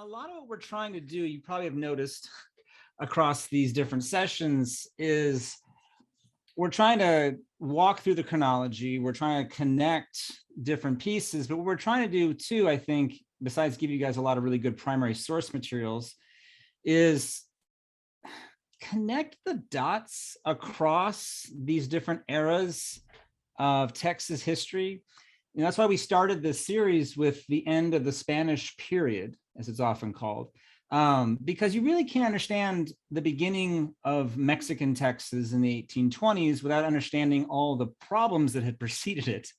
a lot of what we're trying to do, you probably have noticed across these different sessions, is we're trying to walk through the chronology. We're trying to connect different pieces, but what we're trying to do too, I think, besides give you guys a lot of really good primary source materials, is connect the dots across these different eras of Texas history. And that's why we started this series with the end of the Spanish period, as it's often called, because you really can't understand the beginning of Mexican Texas in the 1820s without understanding all the problems that had preceded it,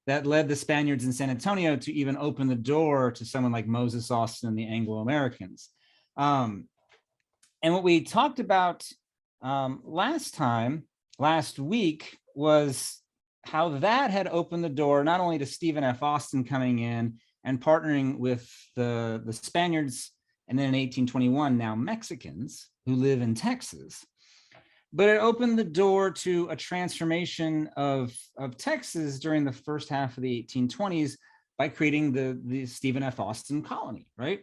that led the Spaniards in San Antonio to even open the door to someone like Moses Austin and the Anglo-Americans. And what we talked about last week, was how that had opened the door not only to Stephen F. Austin coming in and partnering with the Spaniards, and then in 1821, now Mexicans who live in Texas, but it opened the door to a transformation of Texas during the first half of the 1820s by creating the Stephen F. Austin colony, right?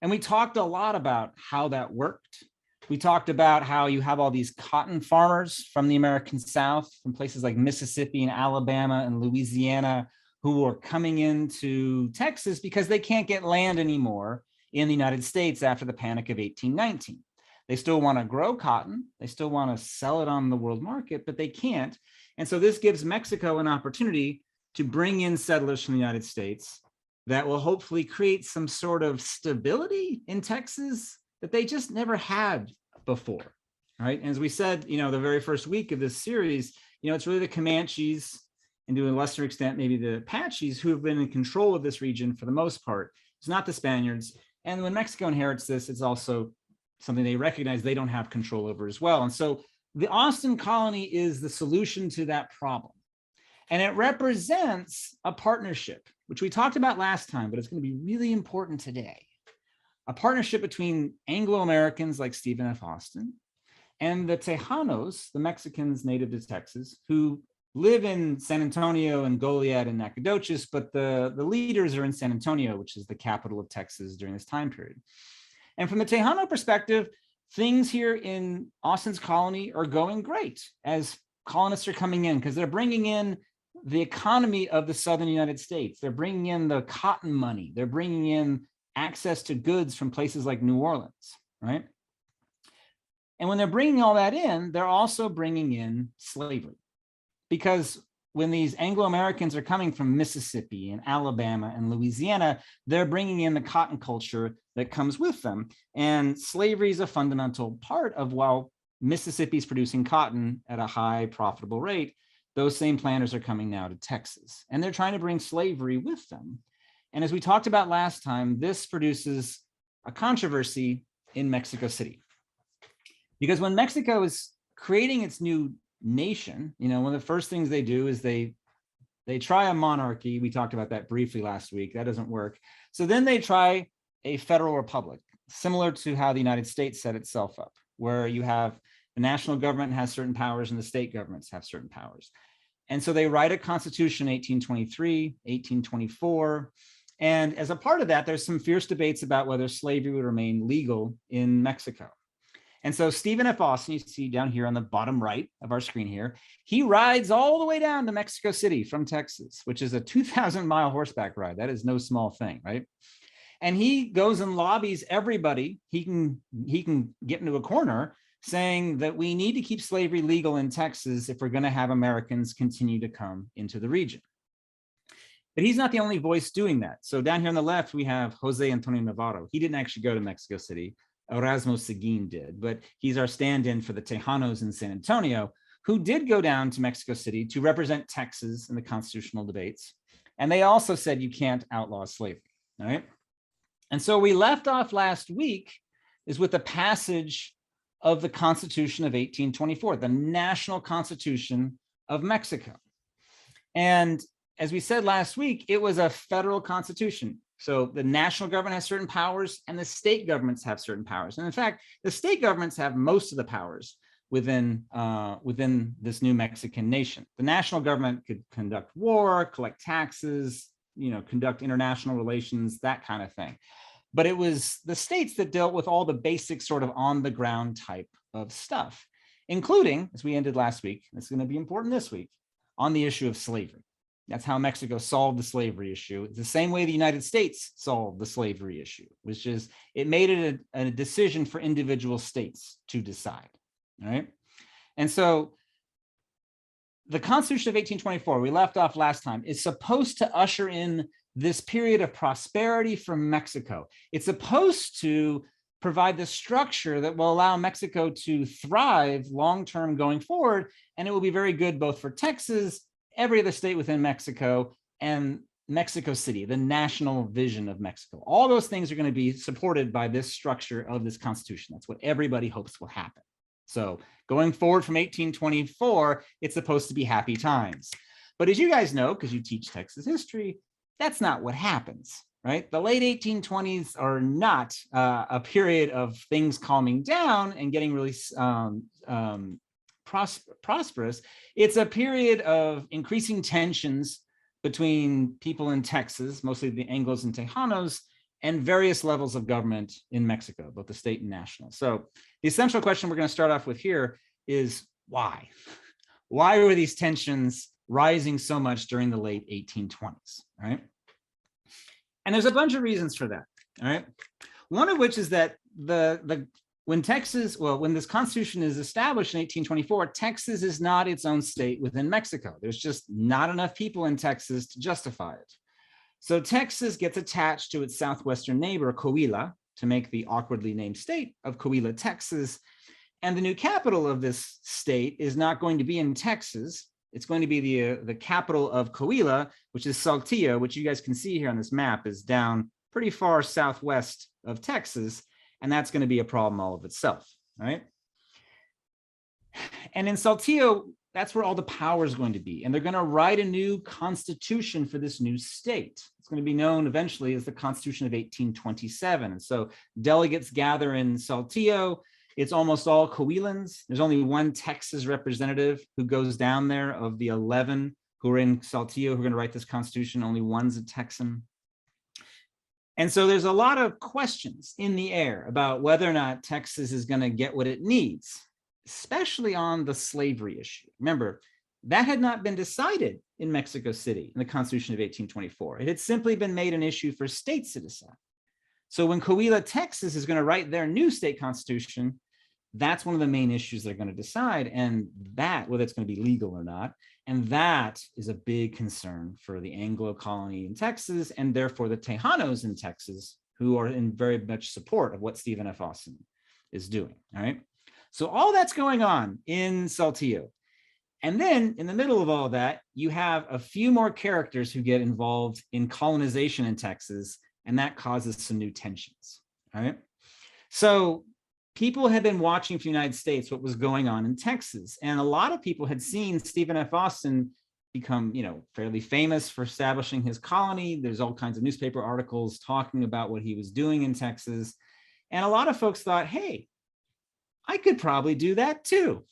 And we talked a lot about how that worked. We talked about how you have all these cotton farmers from the American South, from places like Mississippi and Alabama and Louisiana, who are coming into Texas because they can't get land anymore in the United States after the Panic of 1819. They still want to grow cotton. They still want to sell it on the world market, but they can't. And so this gives Mexico an opportunity to bring in settlers from the United States that will hopefully create some sort of stability in Texas that they just never had before, right? And as we said, the very first week of this series, it's really the Comanches, and to a lesser extent, maybe the Apaches, who have been in control of this region for the most part. It's not the Spaniards. And when Mexico inherits this, it's also something they recognize they don't have control over as well. And so the Austin colony is the solution to that problem. And it represents a partnership, which we talked about last time, but it's going to be really important today. A partnership between Anglo-Americans like Stephen F. Austin and the Tejanos, the Mexicans native to Texas, who live in San Antonio and Goliad and Nacogdoches, but the leaders are in San Antonio, which is the capital of Texas during this time period. And from the Tejano perspective, things here in Austin's colony are going great as colonists are coming in, because they're bringing in the economy of the Southern United States. They're bringing in the cotton money. They're bringing in access to goods from places like New Orleans, right? And when they're bringing all that in, they're also bringing in slavery. Because when these Anglo-Americans are coming from Mississippi and Alabama and Louisiana, they're bringing in the cotton culture that comes with them. And slavery is a fundamental part of, while Mississippi's producing cotton at a high profitable rate, those same planters are coming now to Texas, and they're trying to bring slavery with them. And as we talked about last time, this produces a controversy in Mexico City. Because when Mexico is creating its new nation, one of the first things they do is they try a monarchy. We talked about that briefly last week. That doesn't work. So then they try a federal republic, similar to how the United States set itself up, where you have the national government has certain powers and the state governments have certain powers. And so they write a constitution in 1823, 1824. And as a part of that, there's some fierce debates about whether slavery would remain legal in Mexico. And so Stephen F. Austin, you see down here on the bottom right of our screen here, he rides all the way down to Mexico City from Texas, which is a 2,000-mile horseback ride. That is no small thing, right? And he goes and lobbies everybody he can get into a corner, saying that we need to keep slavery legal in Texas if we're going to have Americans continue to come into the region. But he's not the only voice doing that. So down here on the left, we have Jose Antonio Navarro. He didn't actually go to Mexico City. Erasmo Seguin did, but he's our stand-in for the Tejanos in San Antonio, who did go down to Mexico City to represent Texas in the constitutional debates. And they also said you can't outlaw slavery, all right? And so we left off last week is with the passage of the Constitution of 1824, the National Constitution of Mexico. And as we said last week, it was a federal constitution. So the national government has certain powers and the state governments have certain powers. And in fact, the state governments have most of the powers within this new Mexican nation. The national government could conduct war, collect taxes, conduct international relations, that kind of thing. but it was the states that dealt with all the basic sort of on the ground type of stuff, including, as we ended last week, it's going to be important this week, on the issue of slavery. That's how Mexico solved the slavery issue. It's the same way the United States solved the slavery issue, which is it made it a decision for individual states to decide, right? And so the Constitution of 1824, we left off last time, is supposed to usher in this period of prosperity for Mexico. It's supposed to provide the structure that will allow Mexico to thrive long-term going forward, and it will be very good both for Texas, every other state within Mexico, and Mexico City, the national vision of Mexico. All those things are going to be supported by this structure of this Constitution. That's what everybody hopes will happen. So going forward from 1824, it's supposed to be happy times. But as you guys know, because you teach Texas history, that's not what happens, right? The late 1820s are not a period of things calming down and getting really prosperous. It's a period of increasing tensions between people in Texas, mostly the Anglos and Tejanos, and various levels of government in Mexico, both the state and national. So the essential question we're going to start off with here is why? Why were these tensions rising so much during the late 1820s, right? And there's a bunch of reasons for that, all right? One of which is that when this Constitution is established in 1824, Texas is not its own state within Mexico. There's just not enough people in Texas to justify it. So Texas gets attached to its southwestern neighbor, Coahuila, to make the awkwardly named state of Coahuila, Texas. And the new capital of this state is not going to be in Texas. It's going to be the capital of Coahuila, which is Saltillo, which you guys can see here on this map is down pretty far southwest of Texas. And that's going to be a problem all of itself, right? And in Saltillo, that's where all the power is going to be. And they're going to write a new constitution for this new state. It's going to be known eventually as the Constitution of 1827. And so delegates gather in Saltillo. It's almost all Coahuilans. There's only one Texas representative who goes down there. Of the 11 who are in Saltillo who are going to write this constitution, only one's a Texan. And so there's a lot of questions in the air about whether or not Texas is going to get what it needs, especially on the slavery issue. Remember, that had not been decided in Mexico City in the Constitution of 1824. It had simply been made an issue for states to decide. So when Coahuila, Texas is going to write their new state constitution, that's one of the main issues they're going to decide, and that, whether it's going to be legal or not, and that is a big concern for the Anglo colony in Texas, and therefore the Tejanos in Texas, who are in very much support of what Stephen F. Austin is doing, all right? So all that's going on in Saltillo. And then in the middle of all of that, you have a few more characters who get involved in colonization in Texas, and that causes some new tensions, all right? So people had been watching from the United States what was going on in Texas, and a lot of people had seen Stephen F. Austin become, fairly famous for establishing his colony. There's all kinds of newspaper articles talking about what he was doing in Texas. And a lot of folks thought, hey, I could probably do that too.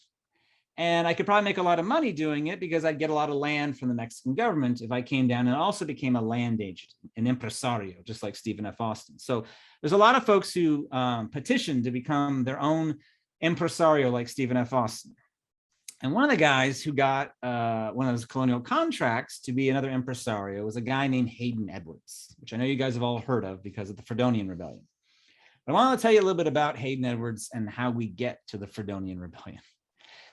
And I could probably make a lot of money doing it because I'd get a lot of land from the Mexican government if I came down and also became a land agent, an impresario, just like Stephen F. Austin. So there's a lot of folks who petitioned to become their own impresario like Stephen F. Austin. And one of the guys who got one of those colonial contracts to be another impresario was a guy named Hayden Edwards, which I know you guys have all heard of because of the Fredonian Rebellion. But I want to tell you a little bit about Hayden Edwards and how we get to the Fredonian Rebellion.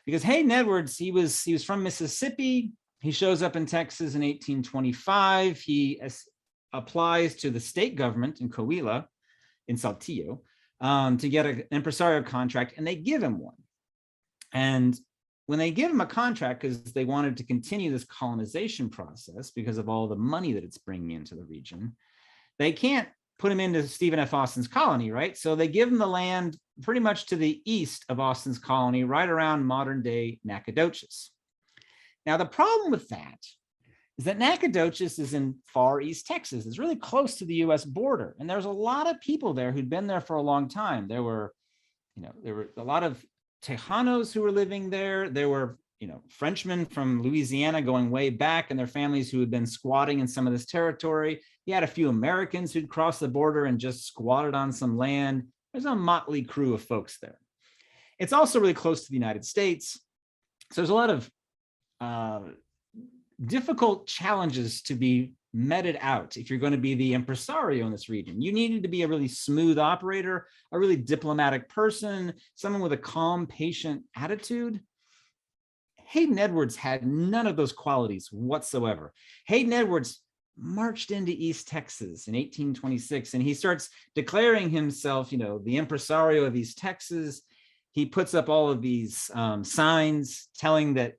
Because Hayden Edwards, he was from Mississippi. He shows up in Texas in 1825. He applies to the state government in Coahuila, in Saltillo, to get an impresario contract, and they give him one. And when they give him a contract, because they wanted to continue this colonization process because of all the money that it's bringing into the region, they can't put him into Stephen F. Austin's colony, right? So they give him the land pretty much to the east of Austin's colony, right around modern day Nacogdoches. Now, the problem with that is that Nacogdoches is in far east Texas. It's really close to the US border. And there's a lot of people there who'd been there for a long time. There were a lot of Tejanos who were living there. There were Frenchmen from Louisiana going way back and their families who had been squatting in some of this territory. He had a few Americans who'd crossed the border and just squatted on some land. There's a motley crew of folks there. It's also really close to the United States. So there's a lot of difficult challenges to be meted out if you're going to be the impresario in this region. You needed to be a really smooth operator, a really diplomatic person, someone with a calm, patient attitude. Hayden Edwards had none of those qualities whatsoever. Hayden Edwards marched into East Texas in 1826, and he starts declaring himself, the impresario of East Texas. He puts up all of these signs telling that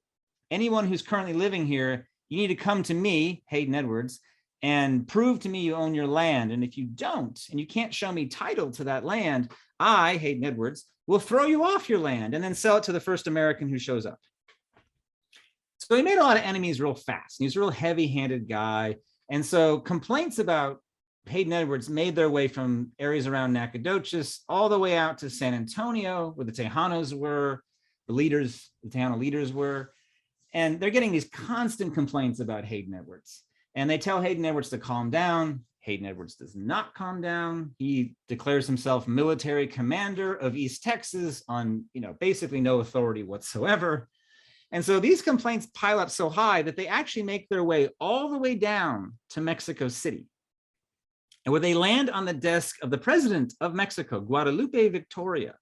anyone who's currently living here, you need to come to me, Hayden Edwards, and prove to me you own your land. And if you don't, and you can't show me title to that land, I, Hayden Edwards, will throw you off your land and then sell it to the first American who shows up. So he made a lot of enemies real fast. He's a real heavy-handed guy. And so complaints about Hayden Edwards made their way from areas around Nacogdoches all the way out to San Antonio, where the Tejanos were, the Tejano leaders were. And they're getting these constant complaints about Hayden Edwards. And they tell Hayden Edwards to calm down. Hayden Edwards does not calm down. He declares himself military commander of East Texas on, basically no authority whatsoever. And so these complaints pile up so high that they actually make their way all the way down to Mexico City, and where they land on the desk of the president of Mexico, Guadalupe Victoria.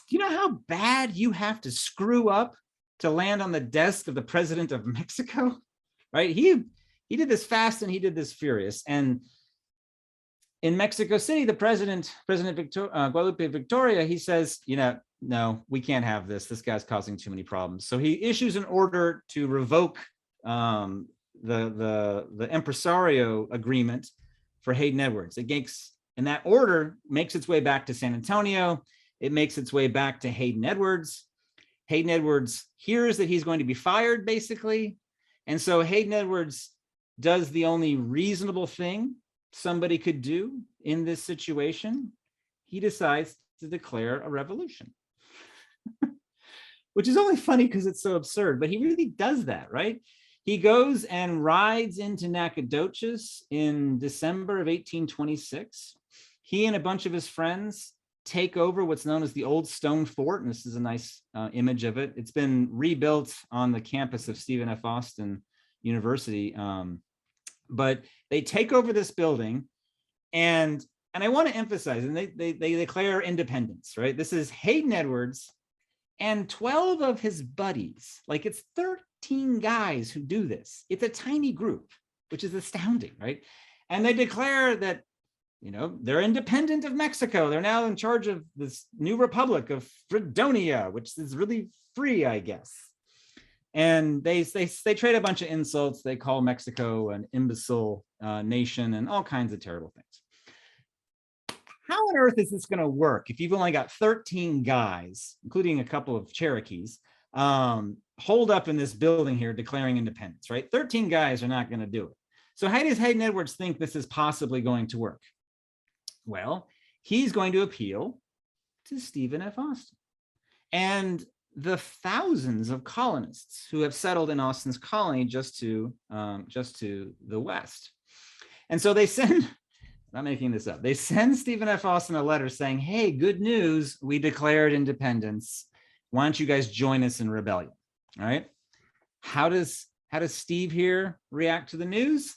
Do you know how bad you have to screw up to land on the desk of the president of Mexico? Right? He did this fast and he did this furious. And in Mexico City, the President Guadalupe Victoria, he says, no, we can't have this. This guy's causing too many problems. So he issues an order to revoke the impresario agreement for Hayden Edwards. And that order makes its way back to San Antonio. It makes its way back to Hayden Edwards. Hayden Edwards hears that he's going to be fired, basically. And so Hayden Edwards does the only reasonable thing somebody could do in this situation. He decides to declare a revolution. Which is only funny because it's so absurd, but he really does that, right? He goes and rides into Nacogdoches in December of 1826. He and a bunch of his friends take over what's known as the Old Stone Fort, and this is a nice image of it. It's been rebuilt on the campus of Stephen F. Austin University, but they take over this building, and I want to emphasize, and they declare independence, right? This is Hayden Edwards and 12 of his buddies. Like, it's 13 guys who do this. It's a tiny group, which is astounding, right? And they declare that, they're independent of Mexico. They're now in charge of this new republic of Fredonia, which is really free, I guess. And they trade a bunch of insults. They call Mexico an imbecile nation and all kinds of terrible things. How on earth is this going to work if you've only got 13 guys, including a couple of Cherokees, holed up in this building here declaring independence, right? 13 guys are not going to do it. So how does Hayden Edwards think this is possibly going to work? Well, he's going to appeal to Stephen F. Austin and the thousands of colonists who have settled in Austin's colony just to the west. And so they send, I'm not making this up, they send Stephen F. Austin a letter saying, hey, good news, we declared independence. Why don't you guys join us in rebellion? All right. How does Steve here react to the news?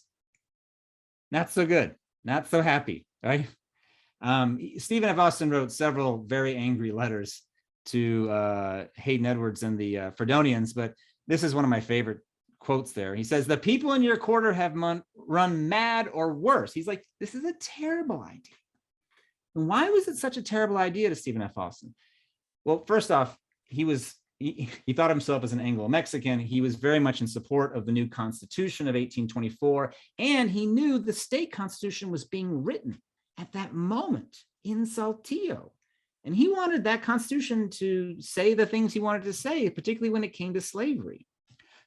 Not so good, not so happy, right? Stephen F. Austin wrote several very angry letters to Hayden Edwards and the Fredonians, but this is one of my favorite quotes there. He says, the people in your quarter have run mad or worse. He's like, this is a terrible idea. And why was it such a terrible idea to Stephen F. Austin? Well, first off, he thought himself as an Anglo-Mexican. He was very much in support of the new Constitution of 1824, and he knew the state constitution was being written at that moment in Saltillo. And he wanted that constitution to say the things he wanted to say, particularly when it came to slavery.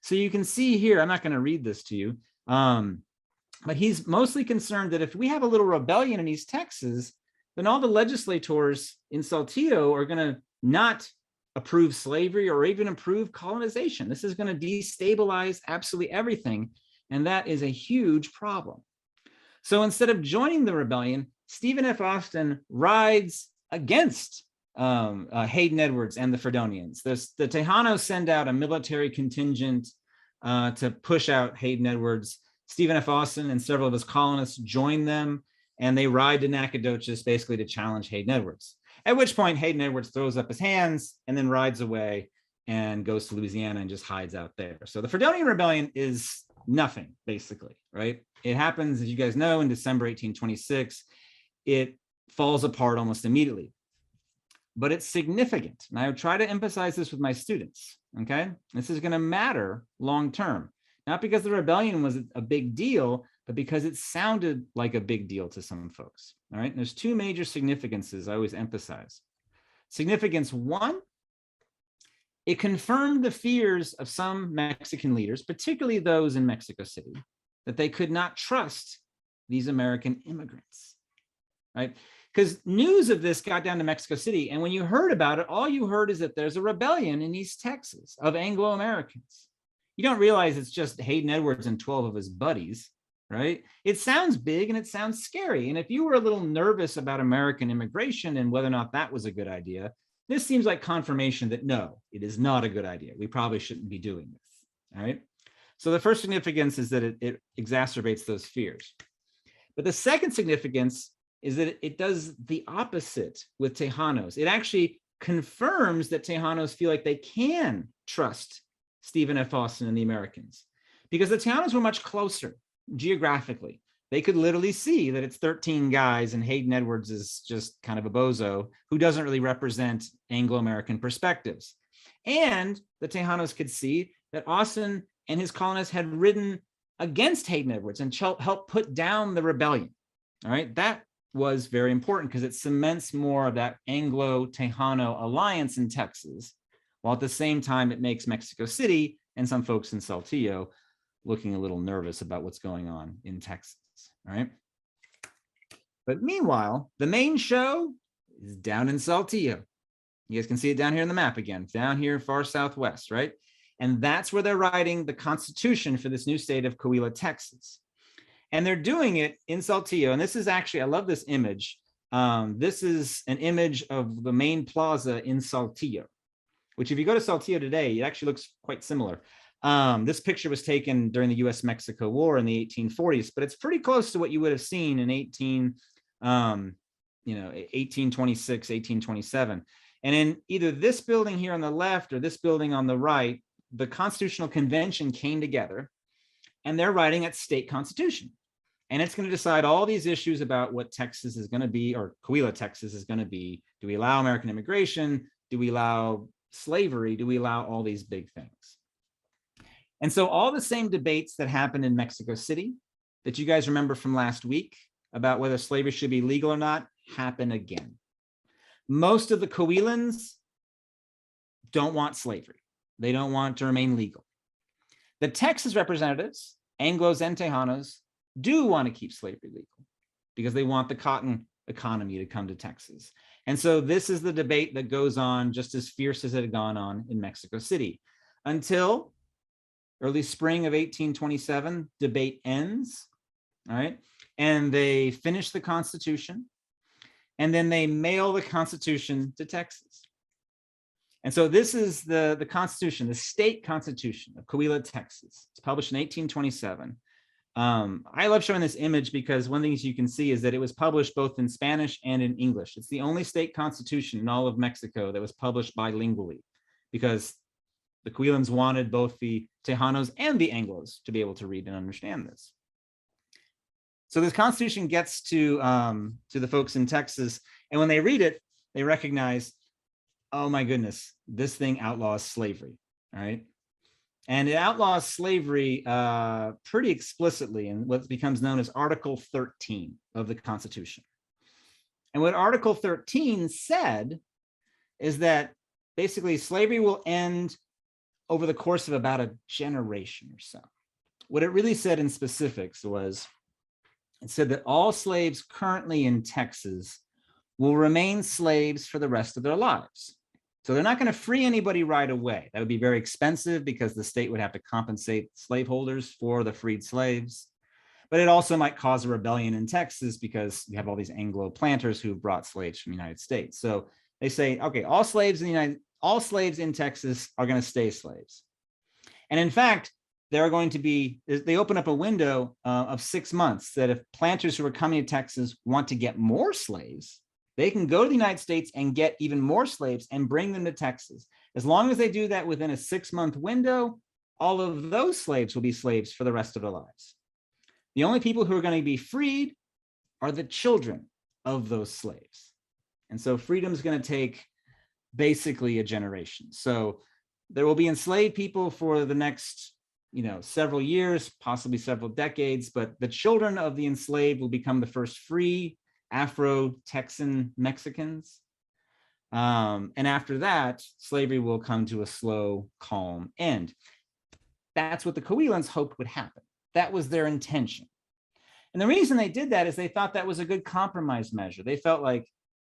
So you can see here, I'm not going to read this to you, but he's mostly concerned that if we have a little rebellion in East Texas, then all the legislators in Saltillo are going to not approve slavery or even approve colonization. This is going to destabilize absolutely everything. And that is a huge problem. So instead of joining the rebellion, Stephen F. Austin rides against Hayden Edwards and the Fredonians. The Tejanos send out a military contingent to push out Hayden Edwards. Stephen F. Austin and several of his colonists join them, and they ride to Nacogdoches basically to challenge Hayden Edwards. At which point Hayden Edwards throws up his hands and then rides away and goes to Louisiana and just hides out there. So the Fredonian Rebellion is nothing, basically, right? It happens, as you guys know, in December 1826. It falls apart almost immediately. But it's significant. And I try to emphasize this with my students, okay? This is going to matter long term, not because the rebellion was a big deal, but because it sounded like a big deal to some folks, all right? And there's two major significances I always emphasize. Significance one, it confirmed the fears of some Mexican leaders, particularly those in Mexico City, that they could not trust these American immigrants, right? Because news of this got down to Mexico City, and when you heard about it, all you heard is that there's a rebellion in East Texas of Anglo-Americans. You don't realize it's just Hayden Edwards and 12 of his buddies, right? It sounds big and it sounds scary. And if you were a little nervous about American immigration and whether or not that was a good idea, this seems like confirmation that no, it is not a good idea. We probably shouldn't be doing this, all right? So the first significance is that it exacerbates those fears. But the second significance is that it does the opposite with Tejanos. It actually confirms that Tejanos feel like they can trust Stephen F. Austin and the Americans, because the Tejanos were much closer geographically. They could literally see that it's 13 guys and Hayden Edwards is just kind of a bozo who doesn't really represent Anglo-American perspectives. And the Tejanos could see that Austin and his colonists had ridden against Hayden Edwards and helped put down the rebellion. All right, that was very important because it cements more of that Anglo-Tejano alliance in Texas, while at the same time it makes Mexico City and some folks in Saltillo looking a little nervous about what's going on in Texas, all right? But meanwhile, the main show is down in Saltillo. You guys can see it down here on the map again, down here far southwest, right? And that's where they're writing the Constitution for this new state of Coahuila, Texas. And they're doing it in Saltillo. And this is actually, I love this image. This is an image of the main plaza in Saltillo, which if you go to Saltillo today, it actually looks quite similar. This picture was taken during the US-Mexico War in the 1840s, but it's pretty close to what you would have seen in 1826, 1827. And in either this building here on the left or this building on the right, the Constitutional Convention came together and they're writing its state constitution. And it's going to decide all these issues about what Texas is going to be, or Coahuila, Texas is going to be. Do we allow American immigration? Do we allow slavery? Do we allow all these big things? And so all the same debates that happened in Mexico City that you guys remember from last week about whether slavery should be legal or not happen again. Most of the Coahuilans don't want slavery. They don't want to remain legal. The Texas representatives, Anglos and Tejanos, do want to keep slavery legal because they want the cotton economy to come to Texas. And so this is the debate that goes on just as fierce as it had gone on in Mexico City until early spring of 1827, debate ends, all right? And they finish the Constitution, and then they mail the Constitution to Texas. And so this is the Constitution, the state constitution of Coahuila, Texas. It's published in 1827. I love showing this image because one of the things you can see is that it was published both in Spanish and in English. It's the only state constitution in all of Mexico that was published bilingually because the Coahuilans wanted both the Tejanos and the Anglos to be able to read and understand this. So this constitution gets to the folks in Texas, and when they read it, they recognize, oh my goodness, this thing outlaws slavery, all right? And it outlaws slavery pretty explicitly in what becomes known as Article 13 of the Constitution. And what Article 13 said is that basically slavery will end over the course of about a generation or so. What it really said in specifics was, it said that all slaves currently in Texas will remain slaves for the rest of their lives. So they're not going to free anybody right away. That would be very expensive because the state would have to compensate slaveholders for the freed slaves. But it also might cause a rebellion in Texas because you have all these Anglo planters who brought slaves from the United States. So they say, okay, all slaves in Texas are going to stay slaves. And in fact, they're going to be, they open up a window of 6 months that if planters who are coming to Texas want to get more slaves, they can go to the United States and get even more slaves and bring them to Texas. As long as they do that within a 6-month window, all of those slaves will be slaves for the rest of their lives. The only people who are going to be freed are the children of those slaves. And so freedom is going to take basically a generation. So there will be enslaved people for the next, several years, possibly several decades, but the children of the enslaved will become the first free Afro-Texan Mexicans. And after that, slavery will come to a slow, calm end. That's what the Coahuilans hoped would happen. That was their intention. And the reason they did that is they thought that was a good compromise measure. They felt like,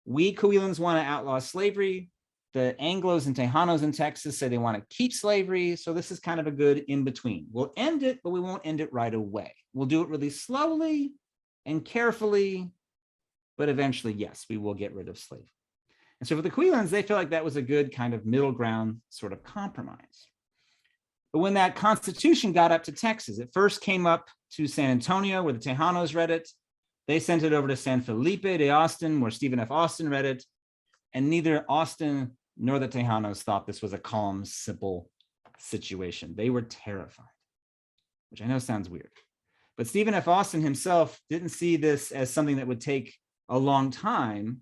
we Coahuilans want to outlaw slavery. The Anglos and Tejanos in Texas say they want to keep slavery. So this is kind of a good in-between. We'll end it, but we won't end it right away. We'll do it really slowly and carefully, but eventually, yes, we will get rid of slavery. And so for the Coahuilans, they feel like that was a good kind of middle ground sort of compromise. But when that Constitution got up to Texas, it first came up to San Antonio, where the Tejanos read it. They sent it over to San Felipe de Austin, where Stephen F. Austin read it. And neither Austin nor the Tejanos thought this was a calm, simple situation. They were terrified, which I know sounds weird. But Stephen F. Austin himself didn't see this as something that would take a long time.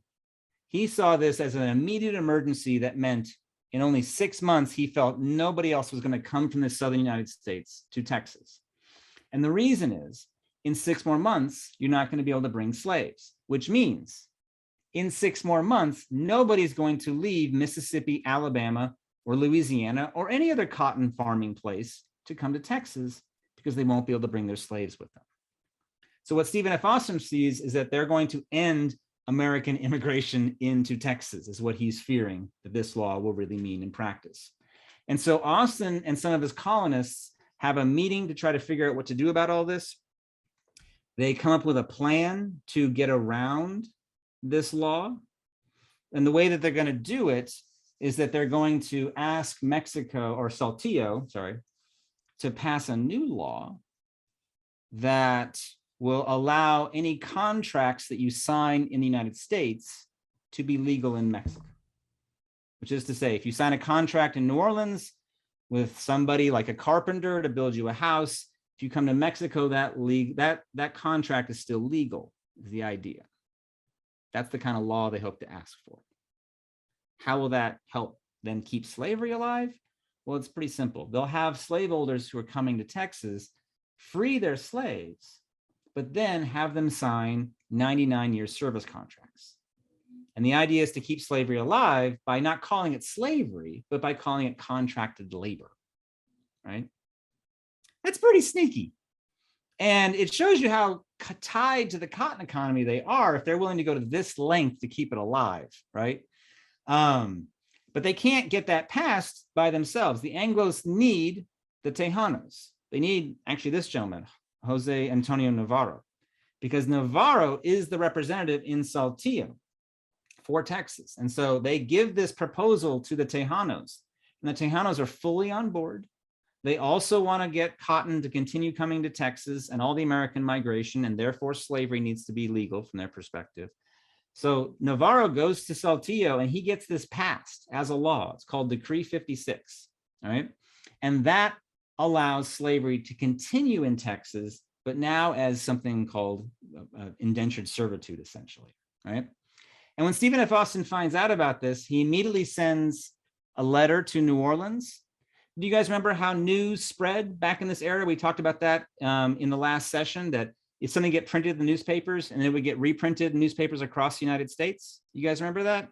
He saw this as an immediate emergency that meant in only 6 months, he felt nobody else was going to come from the southern United States to Texas. And the reason is, in 6 more months, you're not going to be able to bring slaves, which means in 6 more months, nobody's going to leave Mississippi, Alabama, or Louisiana, or any other cotton farming place to come to Texas because they won't be able to bring their slaves with them. So what Stephen F. Austin sees is that they're going to end American immigration into Texas, is what he's fearing that this law will really mean in practice. And so Austin and some of his colonists have a meeting to try to figure out what to do about all this. They come up with a plan to get around this law. And the way that they're going to do it is that they're going to ask Mexico, or Saltillo, to pass a new law that will allow any contracts that you sign in the United States to be legal in Mexico. Which is to say, if you sign a contract in New Orleans with somebody like a carpenter to build you a house, if you come to Mexico, that contract is still legal, is the idea. That's the kind of law they hope to ask for. How will that help then keep slavery alive? Well, it's pretty simple. They'll have slaveholders who are coming to Texas free their slaves, but then have them sign 99-year service contracts. And the idea is to keep slavery alive by not calling it slavery, but by calling it contracted labor, right? That's pretty sneaky. And it shows you how tied to the cotton economy they are if they're willing to go to this length to keep it alive, right? But they can't get that passed by themselves. The Anglos need the Tejanos. They need actually this gentleman, Jose Antonio Navarro, because Navarro is the representative in Saltillo for Texas. And so they give this proposal to the Tejanos, and the Tejanos are fully on board. They also want to get cotton to continue coming to Texas and all the American migration, and therefore slavery needs to be legal from their perspective. So Navarro goes to Saltillo and he gets this passed as a law. It's called Decree 56, all right? And that allows slavery to continue in Texas, but now as something called indentured servitude, essentially, right? And when Stephen F. Austin finds out about this, he immediately sends a letter to New Orleans. Do you guys remember how news spread back in this era? We talked about that in the last session, that if something get printed in the newspapers and it would get reprinted in newspapers across the United States. You guys remember that?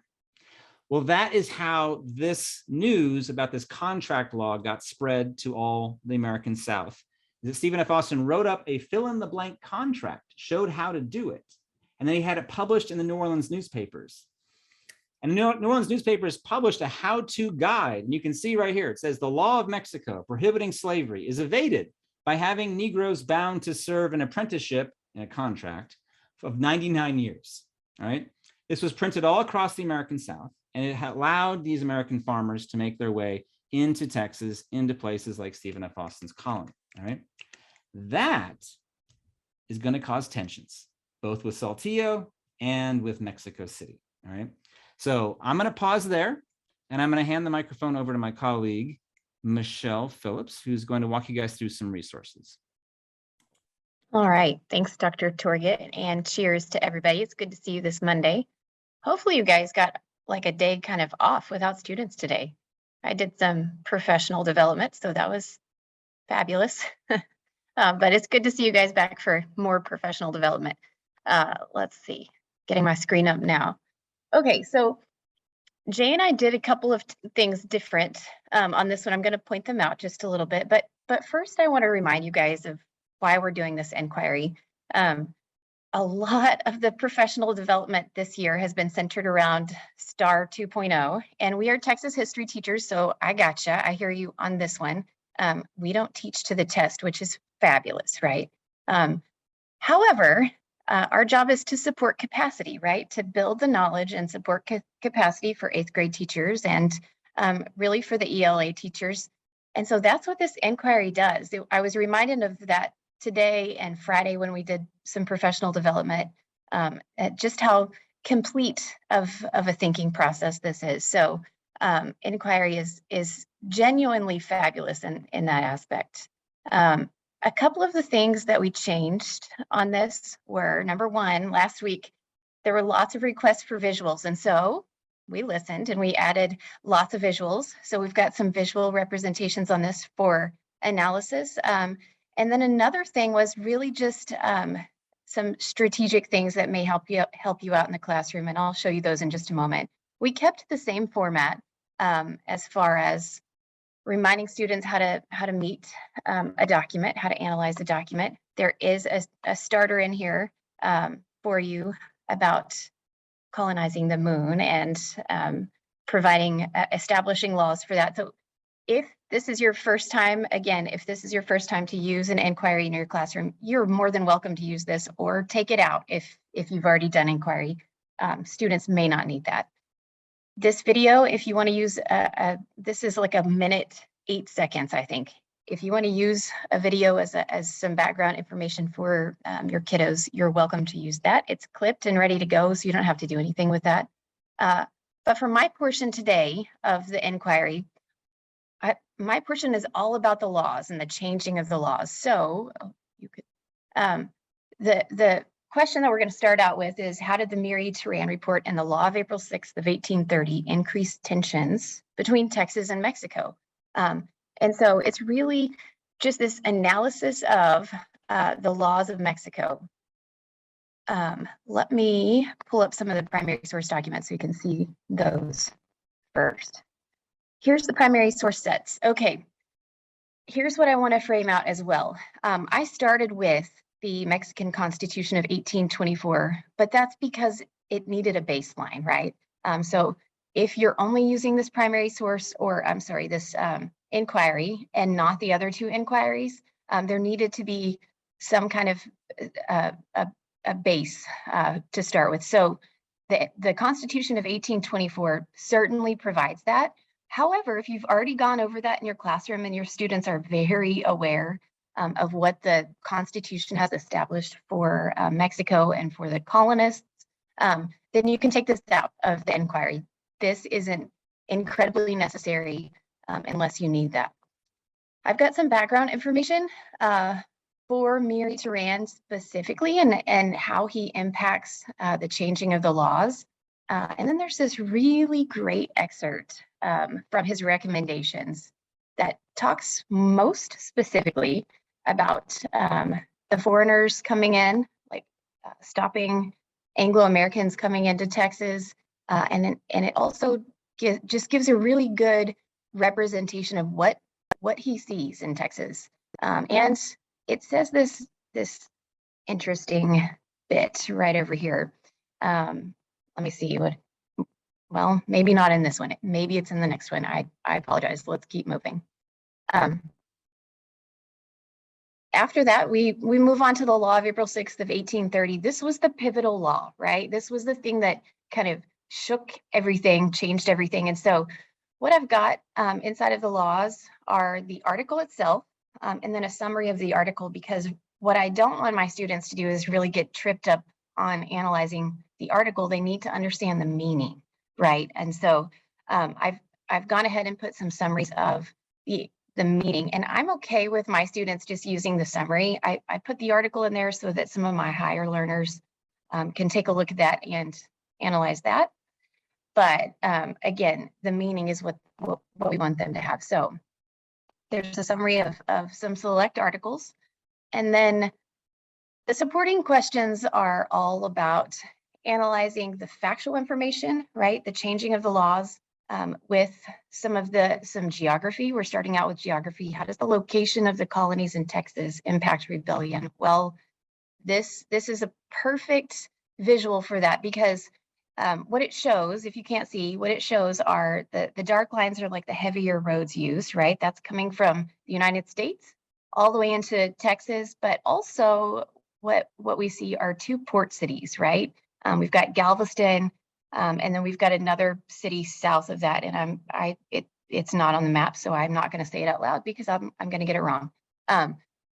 Well, that is how this news about this contract law got spread to all the American South. Stephen F. Austin wrote up a fill-in-the-blank contract, showed how to do it, and then he had it published in the New Orleans newspapers. And New Orleans newspapers published a how-to guide. And you can see right here, it says the law of Mexico prohibiting slavery is evaded by having Negroes bound to serve an apprenticeship in a contract of 99 years. All right. This was printed all across the American South, and it allowed these American farmers to make their way into Texas, into places like Stephen F. Austin's colony. All right. That is going to cause tensions, both with Saltillo and with Mexico City. All right. So I'm going to pause there, and I'm going to hand the microphone over to my colleague, Michelle Phillips, who's going to walk you guys through some resources. All right. Thanks, Dr. Torget, and cheers to everybody. It's good to see you this Monday. Hopefully you guys got like a day kind of off without students today. I did some professional development, so that was fabulous. But it's good to see you guys back for more professional development. Let's see, getting my screen up now. Okay, so Jay and I did a couple of things different on this one. I'm going to point them out just a little bit, but first I want to remind you guys of why we're doing this inquiry. A lot of the professional development this year has been centered around STAR 2.0, and we are Texas history teachers, so I gotcha. I hear you on this one. We don't teach to the test, which is fabulous, right? However, our job is to support capacity, right? To build the knowledge and support capacity for 8th grade teachers and really for the ELA teachers. And so that's what this inquiry does. I was reminded of that today and Friday when we did some professional development, just how complete of a thinking process this is. So inquiry is genuinely fabulous in that aspect. A couple of the things that we changed on this were, number one, last week, there were lots of requests for visuals. And so we listened and we added lots of visuals. So we've got some visual representations on this for analysis. And then another thing was really just some strategic things that may help you out in the classroom. And I'll show you those in just a moment. We kept the same format as far as reminding students how to meet a document, how to analyze a document. There is a starter in here for you about colonizing the moon and establishing laws for that. So if this is your first time, again, if this is your first time to use an inquiry in your classroom, you're more than welcome to use this or take it out if you've already done inquiry. Students may not need that. This video, if you want to use this is like 1:08 seconds, I think. If you want to use a video as some background information for your kiddos, you're welcome to use that. It's clipped and ready to go, so you don't have to do anything with that. But for my portion today of the inquiry, my portion is all about the laws and the changing of the laws. So you could, the question that we're going to start out with is, how did the Miri-Turan report and the law of April 6th of 1830 increase tensions between Texas and Mexico? And so it's really just this analysis of the laws of Mexico. Let me pull up some of the primary source documents so you can see those first. Here's the primary source sets. Okay, here's what I want to frame out as well. I started with the Mexican Constitution of 1824, but that's because it needed a baseline, right? So if you're only using this primary source, or I'm sorry, this inquiry and not the other two inquiries, there needed to be some kind of a base to start with. So the Constitution of 1824 certainly provides that. However, if you've already gone over that in your classroom and your students are very aware of what the Constitution has established for Mexico and for the colonists, then you can take this out of the inquiry. This isn't incredibly necessary unless you need that. I've got some background information for Miri-Turan specifically and how he impacts the changing of the laws. And then there's this really great excerpt from his recommendations that talks most specifically about the foreigners coming in, like stopping Anglo-Americans coming into Texas. And it also just gives a really good representation of what he sees in Texas. And it says this interesting bit right over here. Let me see Well, maybe not in this one. Maybe it's in the next one. I apologize. Let's keep moving. After that, we move on to the law of April 6th of 1830. This was the pivotal law, right? This was the thing that kind of shook everything, changed everything. And so what I've got inside of the laws are the article itself, and then a summary of the article, because what I don't want my students to do is really get tripped up on analyzing the article. They need to understand the meaning, right? And so I've gone ahead and put some summaries of the meaning, and I'm okay with my students just using the summary. I put the article in there so that some of my higher learners can take a look at that and analyze that. But again, the meaning is what we want them to have. So there's a summary of some select articles. And then the supporting questions are all about analyzing the factual information, right? The changing of the laws with some geography. We're starting out with geography. How does the location of the colonies in Texas impact rebellion? Well, this is a perfect visual for that, because what it shows, if you can't see, what it shows are the dark lines are like the heavier roads used, right? That's coming from the United States all the way into Texas, but also what we see are two port cities, right? We've got Galveston, and then we've got another city south of that, and it's not on the map, so I'm not going to say it out loud because I'm going to get it wrong.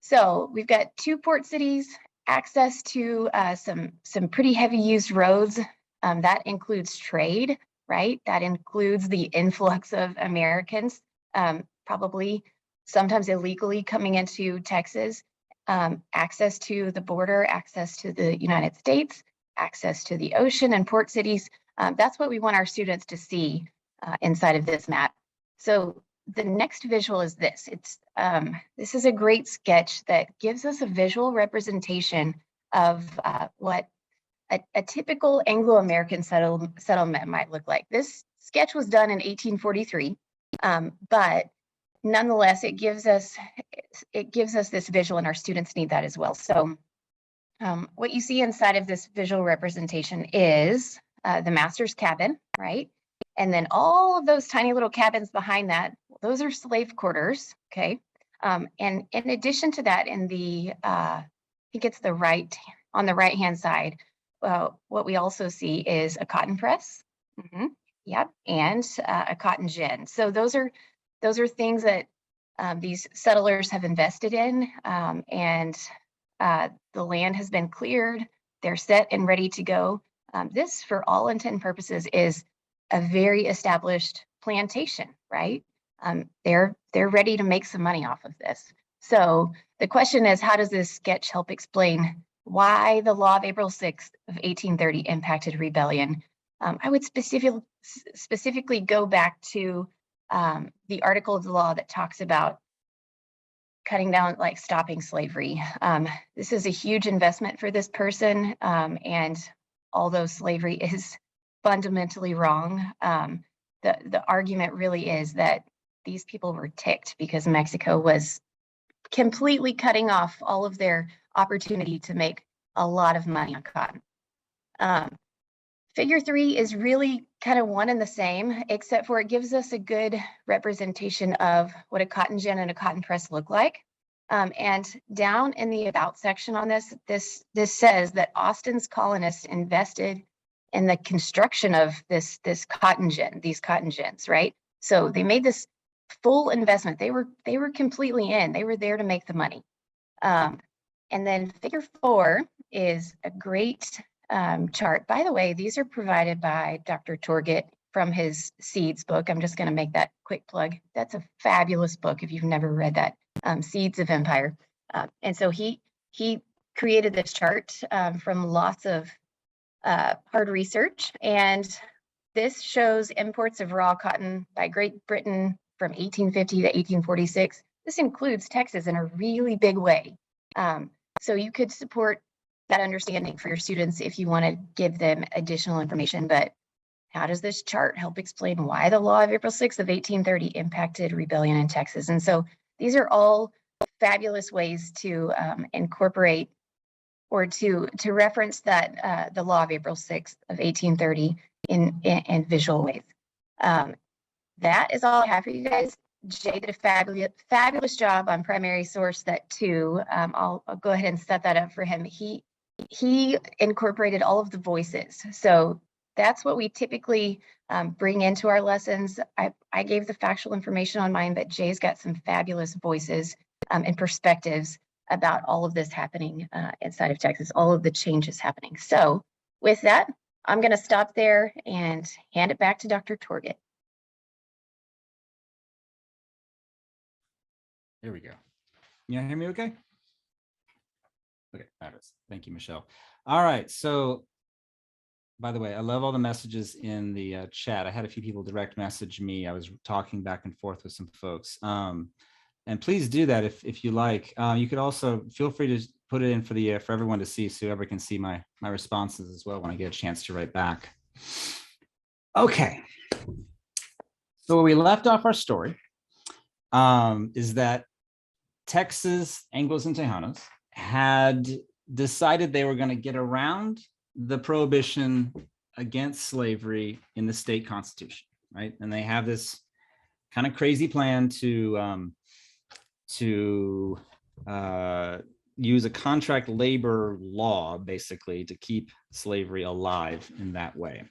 So we've got two port cities, access to some pretty heavy used roads. That includes trade, right? That includes the influx of Americans, probably sometimes illegally coming into Texas, access to the border, access to the United States, access to the ocean and port cities. That's what we want our students to see inside of this map. So the next visual is this. This is a great sketch that gives us a visual representation of what a typical Anglo-American settlement might look like. This sketch was done in 1843, but nonetheless, it gives us this visual, and our students need that as well. So what you see inside of this visual representation is the master's cabin, right? And then all of those tiny little cabins behind that, those are slave quarters, okay? And in addition to that, in the, I think it's on the right-hand side, what we also see is a cotton press, yep, and a cotton gin. So those are things that these settlers have invested in, and the land has been cleared. They're set and ready to go. This, for all intent and purposes, is a very established plantation, right? They're ready to make some money off of this. So the question is, how does this sketch help explain why the law of April 6th of 1830 impacted rebellion? I would specifically go back to the article of the law that talks about cutting down, like stopping slavery. This is a huge investment for this person, and although slavery is fundamentally wrong, the argument really is that these people were ticked because Mexico was completely cutting off all of their opportunity to make a lot of money on cotton. Figure 3 is really kind of one and the same, except for it gives us a good representation of what a cotton gin and a cotton press look like. And down in the about section on this says that Austin's colonists invested in the construction of this cotton gin, these cotton gins, right? So they made this full investment. They were completely in. They were there to make the money. And then figure 4 is a great chart. By the way, these are provided by Dr. Torget from his Seeds book. I'm just going to make that quick plug. That's a fabulous book if you've never read that, Seeds of Empire. And so he created this chart from lots of hard research, and this shows imports of raw cotton by Great Britain from 1850 to 1846. This includes Texas in a really big way. So you could support that understanding for your students if you want to give them additional information. But how does this chart help explain why the law of April 6th of 1830 impacted rebellion in Texas? And so these are all fabulous ways to incorporate or to reference that the law of April 6th of 1830 in visual ways. That is all I have for you guys. Jay did a fabulous job on primary source that too. I'll go ahead and set that up for him. He incorporated all of the voices. So that's what we typically bring into our lessons. I gave the factual information on mine, but Jay's got some fabulous voices and perspectives about all of this happening inside of Texas, all of the changes happening. So with that, I'm going to stop there and hand it back to Dr. Torget. There we go. You hear me okay? Okay, fabulous. Thank you, Michelle. All right, so by the way, I love all the messages in the chat. I had a few people direct message me. I was talking back and forth with some folks. And please do that if you like. You could also feel free to put it in for everyone to see, so whoever can see my responses as well when I get a chance to write back. Okay. So where we left off our story is that Texas Anglos and Tejanos had decided they were going to get around the prohibition against slavery in the state constitution, right? And they have this kind of crazy plan to use a contract labor law, basically, to keep slavery alive in that way.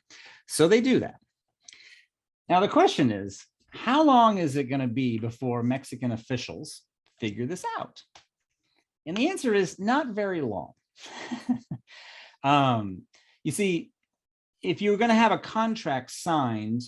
So they do that. Now, the question is, how long is it going to be before Mexican officials figure this out? And the answer is not very long. You see, if you were going to have a contract signed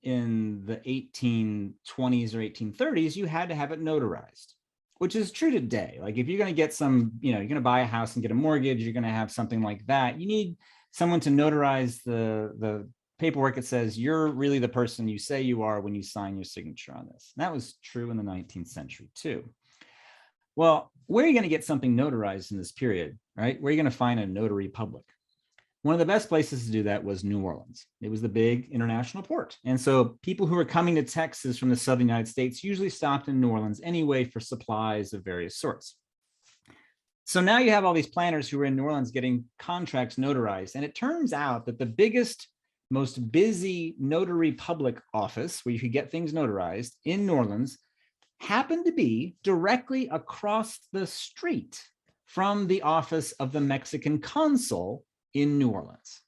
in the 1820s or 1830s, you had to have it notarized, which is true today. Like if you're going to get some, you're going to buy a house and get a mortgage, you're going to have something like that. You need someone to notarize the paperwork that says you're really the person you say you are when you sign your signature on this. And that was true in the 19th century too. Well, where are you going to get something notarized in this period, right? Where are you going to find a notary public? One of the best places to do that was New Orleans. It was the big international port. And so people who were coming to Texas from the southern United States usually stopped in New Orleans anyway for supplies of various sorts. So now you have all these planners who are in New Orleans getting contracts notarized. And it turns out that the biggest, most busy notary public office where you could get things notarized in New Orleans happened to be directly across the street from the office of the Mexican consul in New Orleans.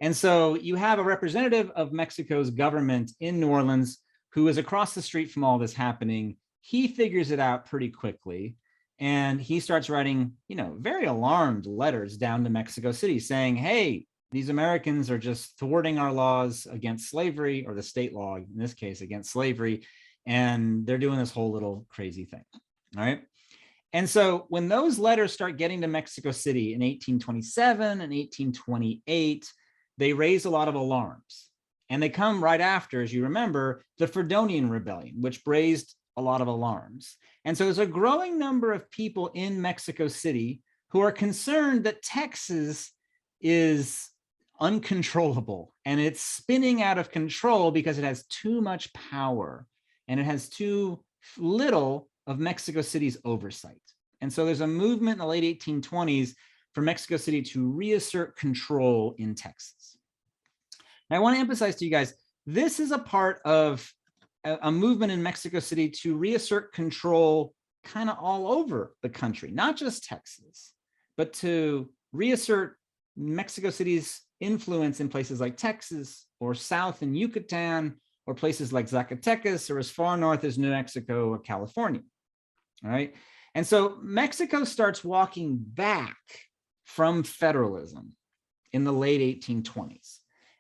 And so you have a representative of Mexico's government in New Orleans who is across the street from all this happening. He figures it out pretty quickly. And he starts writing, very alarmed letters down to Mexico City saying, hey, these Americans are just thwarting our laws against slavery, or the state law, in this case, against slavery. And they're doing this whole little crazy thing. All right. And so when those letters start getting to Mexico City in 1827 and 1828, they raise a lot of alarms. And they come right after, as you remember, the Fredonian Rebellion, which raised a lot of alarms. And so there's a growing number of people in Mexico City who are concerned that Texas is uncontrollable and it's spinning out of control because it has too much power and it has too little of Mexico City's oversight. And so there's a movement in the late 1820s for Mexico City to reassert control in Texas. Now, I want to emphasize to you guys, this is a part of a movement in Mexico City to reassert control kind of all over the country, not just Texas, but to reassert Mexico City's influence in places like Texas or south in Yucatan or places like Zacatecas or as far north as New Mexico or California. All right. And so Mexico starts walking back from federalism in the late 1820s.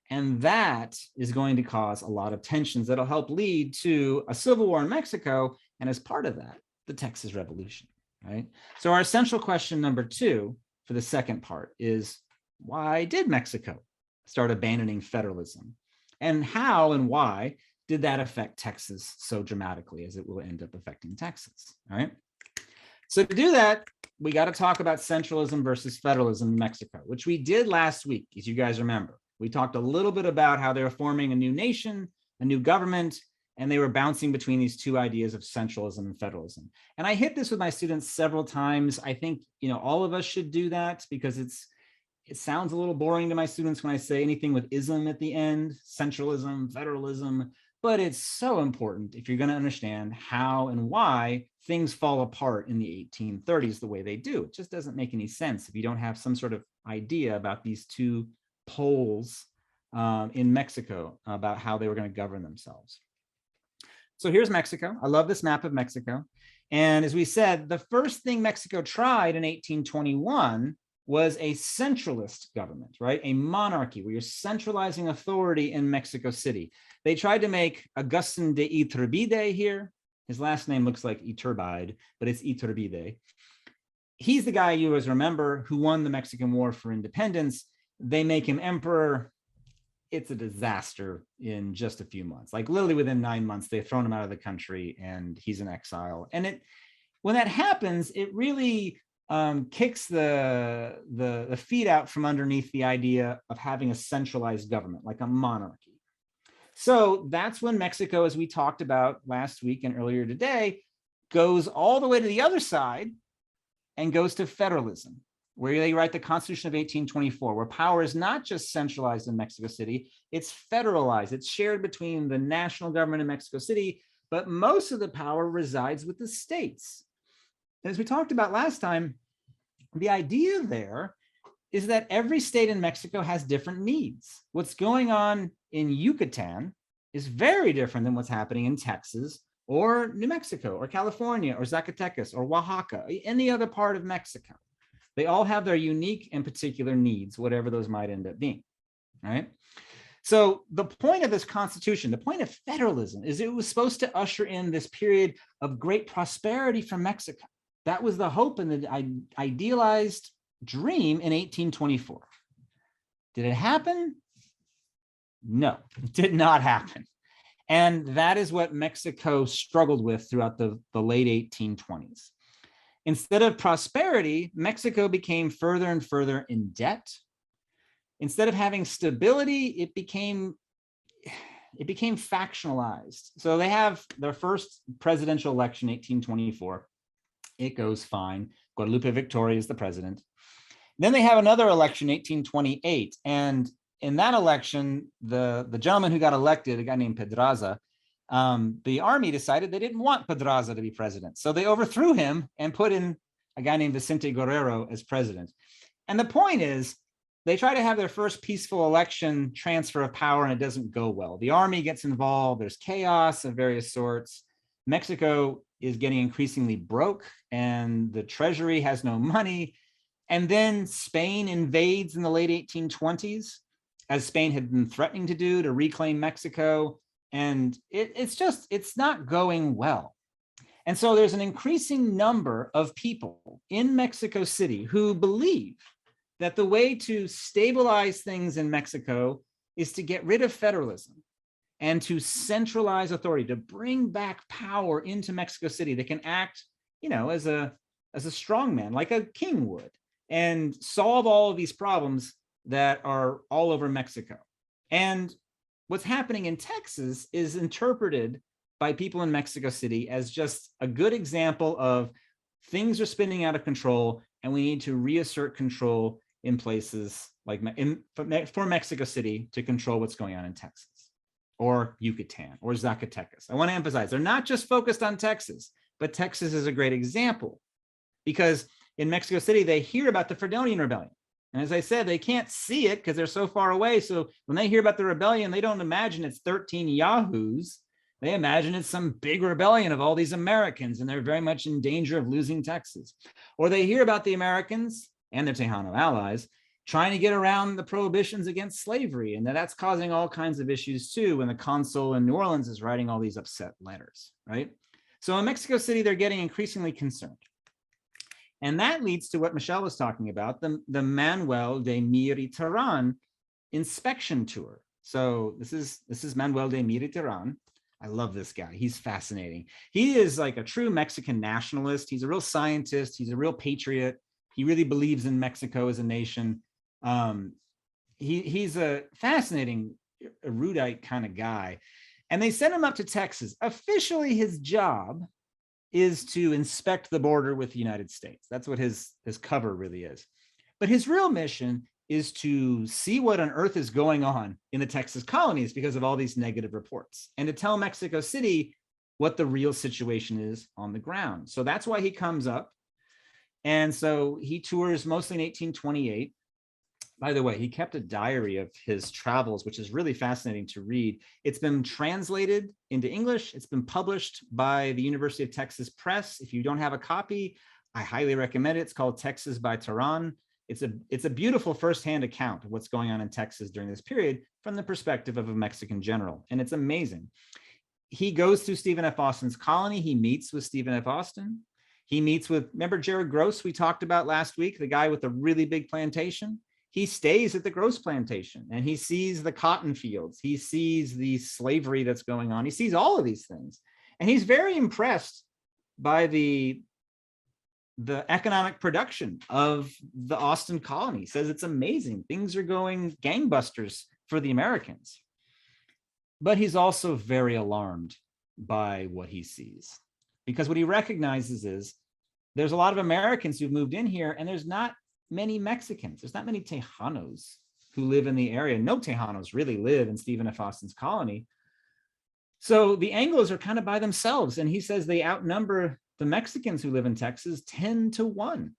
And that is going to cause a lot of tensions that'll help lead to a civil war in Mexico. And as part of that, the Texas Revolution, right? So our essential question number 2 for the second part is, why did Mexico start abandoning federalism? And how and why did that affect Texas so dramatically as it will end up affecting Texas, all right? So to do that, we got to talk about centralism versus federalism in Mexico, which we did last week, as you guys remember. We talked a little bit about how they're forming a new nation, a new government, and they were bouncing between these two ideas of centralism and federalism. And I hit this with my students several times. I think, you know, all of us should do that because it sounds a little boring to my students when I say anything with ism at the end, centralism, federalism, but it's so important if you're going to understand how and why things fall apart in the 1830s the way they do. It just doesn't make any sense if you don't have some sort of idea about these two poles in Mexico about how they were going to govern themselves. So here's Mexico. I love this map of Mexico. And as we said, the first thing Mexico tried in 1821 was a centralist government, right? A monarchy where you're centralizing authority in Mexico City. They tried to make Agustin de Iturbide here. His last name looks like Iturbide, but it's Iturbide. He's the guy you always remember who won the Mexican War for Independence. They make him emperor. It's a disaster in just a few months. Like literally within 9 months, they've thrown him out of the country and he's in exile. And when that happens, it really kicks the feet out from underneath the idea of having a centralized government, like a monarchy. So that's when Mexico, as we talked about last week and earlier today, goes all the way to the other side and goes to federalism, where they write the Constitution of 1824, where power is not just centralized in Mexico City, it's federalized. It's shared between the national government in Mexico City, but most of the power resides with the states. As we talked about last time, the idea there is that every state in Mexico has different needs. What's going on in Yucatan is very different than what's happening in Texas or New Mexico or California or Zacatecas or Oaxaca, any other part of Mexico. They all have their unique and particular needs, whatever those might end up being, right? So the point of this Constitution, the point of federalism is it was supposed to usher in this period of great prosperity for Mexico. That was the hope and the idealized dream in 1824. Did it happen? No, it did not happen. And that is what Mexico struggled with throughout the late 1820s. Instead of prosperity, Mexico became further and further in debt. Instead of having stability, it became factionalized. So they have their first presidential election, 1824. It goes fine. Guadalupe Victoria is the president. Then they have another election, 1828. And in that election, the gentleman who got elected, a guy named Pedraza, the army decided they didn't want Pedraza to be president. So they overthrew him and put in a guy named Vicente Guerrero as president. And the point is, they try to have their first peaceful election transfer of power and it doesn't go well. The army gets involved. There's chaos of various sorts. Mexico is getting increasingly broke and the treasury has no money. And then Spain invades in the late 1820s, as Spain had been threatening to do, to reclaim Mexico. And it's not going well. And so there's an increasing number of people in Mexico City who believe that the way to stabilize things in Mexico is to get rid of federalism and to centralize authority, to bring back power into Mexico City that can act, you know, as a strongman, like a king would, and solve all of these problems that are all over Mexico. And what's happening in Texas is interpreted by people in Mexico City as just a good example of things are spinning out of control and we need to reassert control in places like for Mexico City to control what's going on in Texas or Yucatan or Zacatecas. I want to emphasize, they're not just focused on Texas, but Texas is a great example because in Mexico City, they hear about the Fredonian Rebellion. And as I said, they can't see it because they're so far away. So when they hear about the rebellion, they don't imagine it's 13 yahoos. They imagine it's some big rebellion of all these Americans, and they're very much in danger of losing Texas. Or they hear about the Americans and their Tejano allies trying to get around the prohibitions against slavery, and that's causing all kinds of issues too when the consul in New Orleans is writing all these upset letters, right? So in Mexico City, they're getting increasingly concerned. And that leads to what Michelle was talking about, the Manuel de Miri Terán inspection tour. So this is Manuel de Miri Terán. I love this guy. He's fascinating. He is like a true Mexican nationalist. He's a real scientist. He's a real patriot. He really believes in Mexico as a nation. He's a fascinating, erudite kind of guy. And they send him up to Texas. Officially, his job is to inspect the border with the United States. That's what his cover really is. But his real mission is to see what on earth is going on in the Texas colonies because of all these negative reports, and to tell Mexico City what the real situation is on the ground. So that's why he comes up. And so he tours mostly in 1828. By the way, he kept a diary of his travels, which is really fascinating to read. It's been translated into English. It's been published by the University of Texas Press. If you don't have a copy, I highly recommend it. It's called Texas by Terán. It's a beautiful firsthand account of what's going on in Texas during this period from the perspective of a Mexican general. And it's amazing. He goes through Stephen F. Austin's colony. He meets with Stephen F. Austin. He meets with, remember Jared Gross we talked about last week, the guy with the really big plantation? He stays at the Gross plantation and he sees the cotton fields. He sees the slavery that's going on. He sees all of these things. And he's very impressed by the economic production of the Austin colony. He says it's amazing. Things are going gangbusters for the Americans. But he's also very alarmed by what he sees, because what he recognizes is there's a lot of Americans who've moved in here, and there's not many Mexicans. There's not many Tejanos who live in the area. No Tejanos really live in Stephen F. Austin's colony. So the Anglos are kind of by themselves. And he says they outnumber the Mexicans who live in Texas 10-1.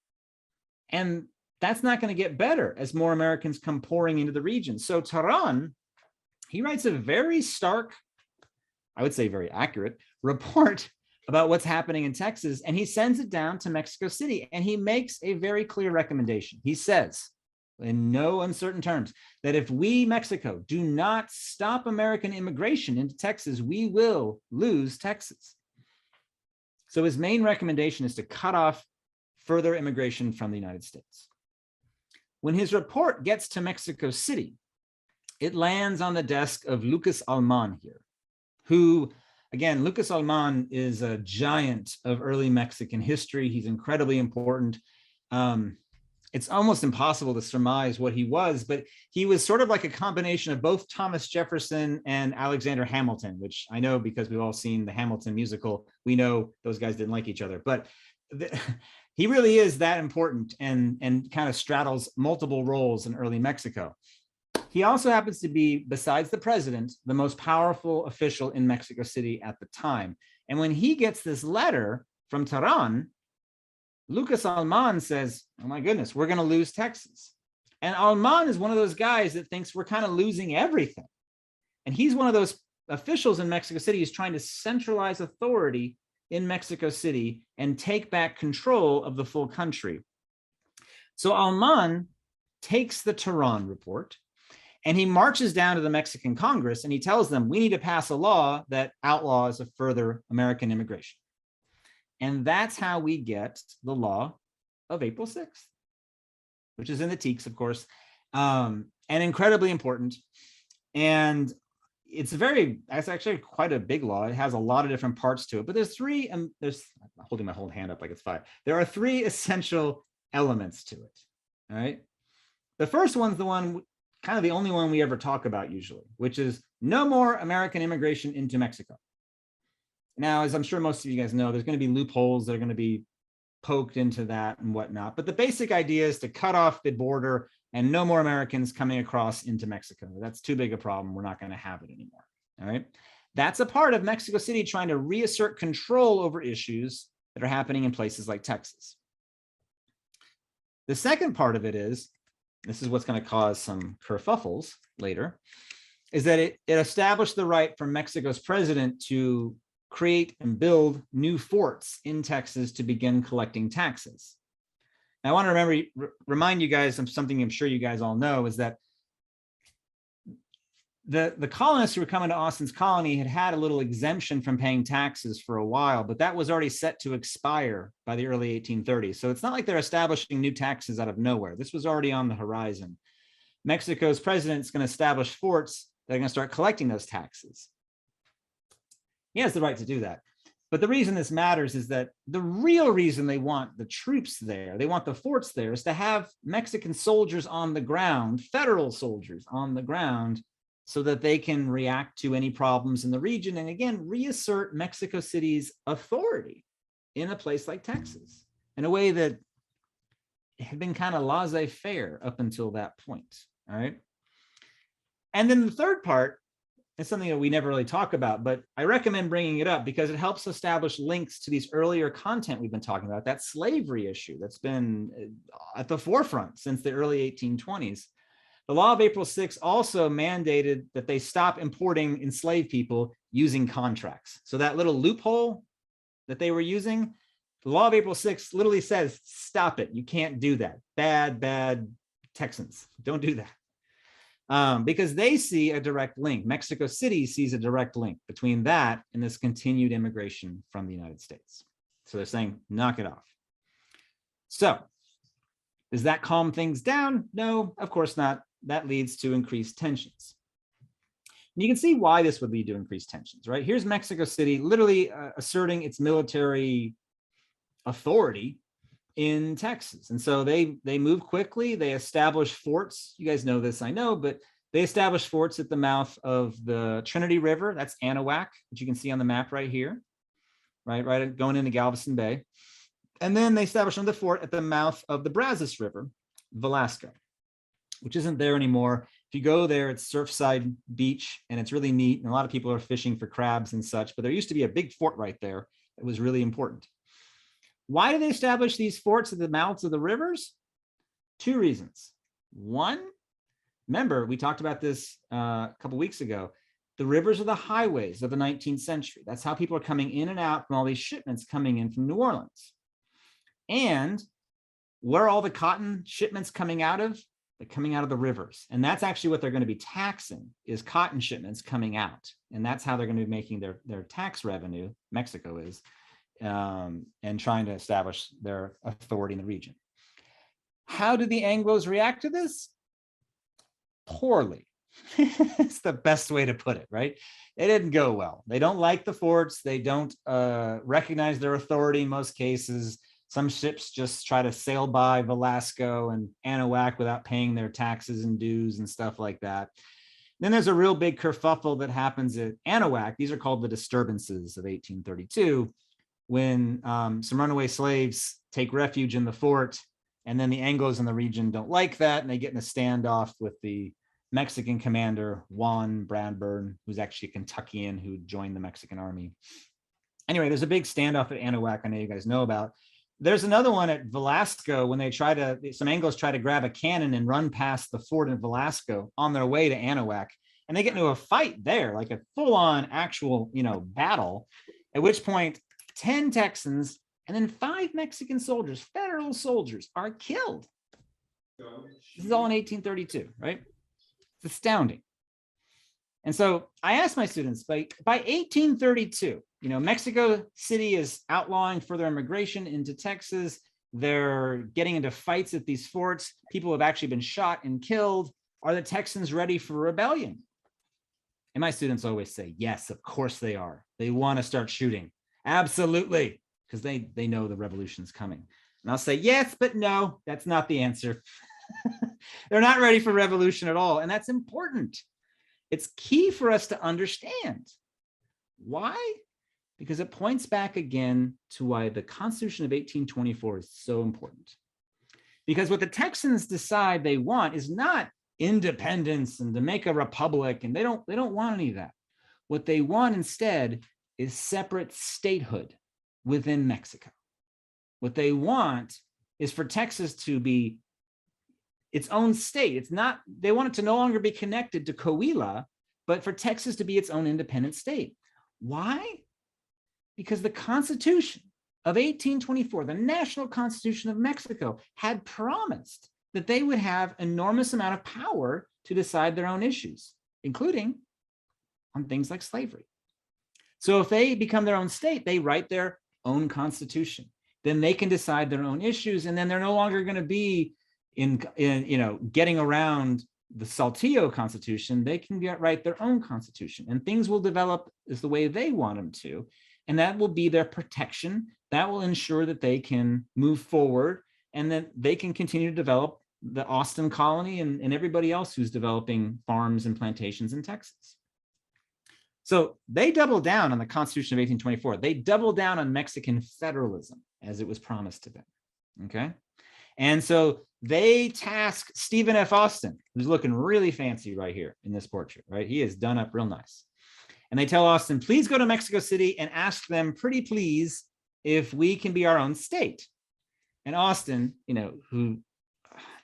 And that's not going to get better as more Americans come pouring into the region. So Terán, he writes a very stark, I would say very accurate report about what's happening in Texas, and he sends it down to Mexico City, and he makes a very clear recommendation. He says, in no uncertain terms, that if we, Mexico, do not stop American immigration into Texas, we will lose Texas. So his main recommendation is to cut off further immigration from the United States. When his report gets to Mexico City, it lands on the desk of Lucas Alman here, who, again, Lucas Alman is a giant of early Mexican history. He's incredibly important. It's almost impossible to surmise what he was, but he was sort of like a combination of both Thomas Jefferson and Alexander Hamilton, which I know because we've all seen the Hamilton musical. We know those guys didn't like each other, but he really is that important and kind of straddles multiple roles in early Mexico. He also happens to be, besides the president, the most powerful official in Mexico City at the time. And when he gets this letter from Terán, Lucas Alman says, oh my goodness, we're going to lose Texas. And Alman is one of those guys that thinks we're kind of losing everything. And he's one of those officials in Mexico City who's trying to centralize authority in Mexico City and take back control of the full country. So Alman takes the Terán report, and he marches down to the Mexican Congress and he tells them, we need to pass a law that outlaws a further American immigration. And that's how we get the law of April 6th, which is in the Teaks, of course, and incredibly important. And it's actually quite a big law. It has a lot of different parts to it, but there's I'm holding my whole hand up like it's 5. There are 3 essential elements to it, all right? The first one's the one, kind of the only one we ever talk about usually, which is no more American immigration into Mexico. Now, as I'm sure most of you guys know, there's going to be loopholes that are going to be poked into that and whatnot. But the basic idea is to cut off the border and no more Americans coming across into Mexico. That's too big a problem. We're not going to have it anymore. All right. That's a part of Mexico City trying to reassert control over issues that are happening in places like Texas. The second part of it is, this is what's going to cause some kerfuffles later, is that it established the right for Mexico's president to create and build new forts in Texas to begin collecting taxes. Now, I want to remind you guys of something I'm sure you guys all know, is that the colonists who were coming to Austin's colony had a little exemption from paying taxes for a while, but that was already set to expire by the early 1830s. So it's not like they're establishing new taxes out of nowhere. This was already on the horizon. Mexico's president is going to establish forts that are going to start collecting those taxes. He has the right to do that. But the reason this matters is that the real reason they want the troops there, they want the forts there, is to have Mexican soldiers on the ground, federal soldiers on the ground, so that they can react to any problems in the region and again, reassert Mexico City's authority in a place like Texas in a way that had been kind of laissez-faire up until that point, all right? And then the third part is something that we never really talk about, but I recommend bringing it up because it helps establish links to these earlier content we've been talking about, that slavery issue that's been at the forefront since the early 1820s. The law of April 6 also mandated that they stop importing enslaved people using contracts. So that little loophole that they were using, the law of April 6 literally says, stop it. You can't do that. Bad Texans. Don't do that. Because they see a direct link. Mexico City sees a direct link between that and this continued immigration from the United States. So they're saying, knock it off. So does that calm things down? No, of course not. That leads to increased tensions. And you can see why this would lead to increased tensions, right? Here's Mexico City literally asserting its military authority in Texas. And so they move quickly. They establish forts. You guys know this, I know, but they establish forts at the mouth of the Trinity River. That's Anahuac, which you can see on the map right here, right going into Galveston Bay. And then they establish another fort at the mouth of the Brazos River, Velasco, which isn't there anymore. If you go there, it's Surfside Beach, and it's really neat. And a lot of people are fishing for crabs and such, but there used to be a big fort right there that was really important. Why do they establish these forts at the mouths of the rivers? Two reasons. One, remember, we talked about this a couple weeks ago. The rivers are the highways of the 19th century. That's how people are coming in and out from all these shipments coming in from New Orleans. And where are all the cotton shipments coming out of? They're coming out of the rivers. And that's actually what they're going to be taxing, is cotton shipments coming out. And that's how they're going to be making their tax revenue, Mexico is, and trying to establish their authority in the region. How did the Anglos react to this? Poorly. It's the best way to put it, right? It didn't go well. They don't like the forts. They don't recognize their authority in most cases. Some ships just try to sail by Velasco and Anahuac without paying their taxes and dues and stuff like that. Then there's a real big kerfuffle that happens at Anahuac. These are called the disturbances of 1832, when some runaway slaves take refuge in the fort, and then the Anglos in the region don't like that, and they get in a standoff with the Mexican commander, Juan Brandburn, who's actually a Kentuckian who joined the Mexican army. Anyway, there's a big standoff at Anahuac I know you guys know about. There's another one at Velasco when some Anglos try to grab a cannon and run past the fort in Velasco on their way to Anahuac. And they get into a fight there, like a full-on actual, battle, at which point 10 Texans and then 5 Mexican soldiers, federal soldiers, are killed. This is all in 1832, right? It's astounding. And so I asked my students, by 1832, Mexico City is outlawing further immigration into Texas. They're getting into fights at these forts. People have actually been shot and killed. Are the Texans ready for rebellion? And my students always say, yes, of course they are. They want to start shooting. Absolutely, because they know the revolution's coming. And I'll say, yes, but no, that's not the answer. They're not ready for revolution at all. And that's important. It's key for us to understand. Why? Because it points back again to why the Constitution of 1824 is so important. Because what the Texans decide they want is not independence and to make a republic, and they don't want any of that. What they want instead is separate statehood within Mexico. What they want is for Texas to be its own state. They want it to no longer be connected to Coahuila, but for Texas to be its own independent state. Why? Because the Constitution of 1824, the National Constitution of Mexico, had promised that they would have enormous amount of power to decide their own issues, including on things like slavery. So if they become their own state, they write their own constitution. Then they can decide their own issues, and then they're no longer going to be in getting around the Saltillo Constitution. They can write their own constitution, and things will develop as the way they want them to, and that will be their protection. That will ensure that they can move forward, and that they can continue to develop the Austin colony and everybody else who's developing farms and plantations in Texas. So they double down on the Constitution of 1824. They double down on Mexican federalism as it was promised to them. Okay. And so they task Stephen F. Austin, who's looking really fancy right here in this portrait, right? He is done up real nice. And they tell Austin, please go to Mexico City and ask them, pretty please, if we can be our own state. And Austin, who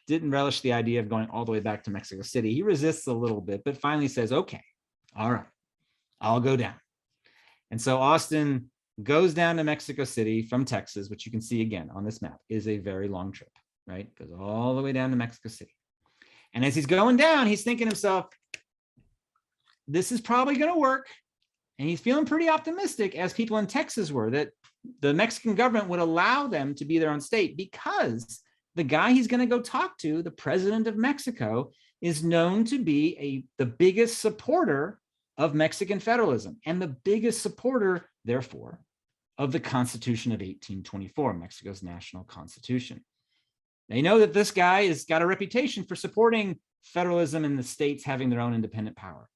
didn't relish the idea of going all the way back to Mexico City, he resists a little bit, but finally says, okay, all right, I'll go down. And so Austin goes down to Mexico City from Texas, which you can see again on this map is a very long trip, right? Goes all the way down to Mexico City. And as he's going down, he's thinking to himself, this is probably going to work. And he's feeling pretty optimistic, as people in Texas were, that the Mexican government would allow them to be their own state, because the guy he's going to go talk to, the president of Mexico, is known to be the biggest supporter of Mexican federalism and the biggest supporter, therefore, of the Constitution of 1824, Mexico's national constitution. They know that this guy has got a reputation for supporting federalism and the states having their own independent power.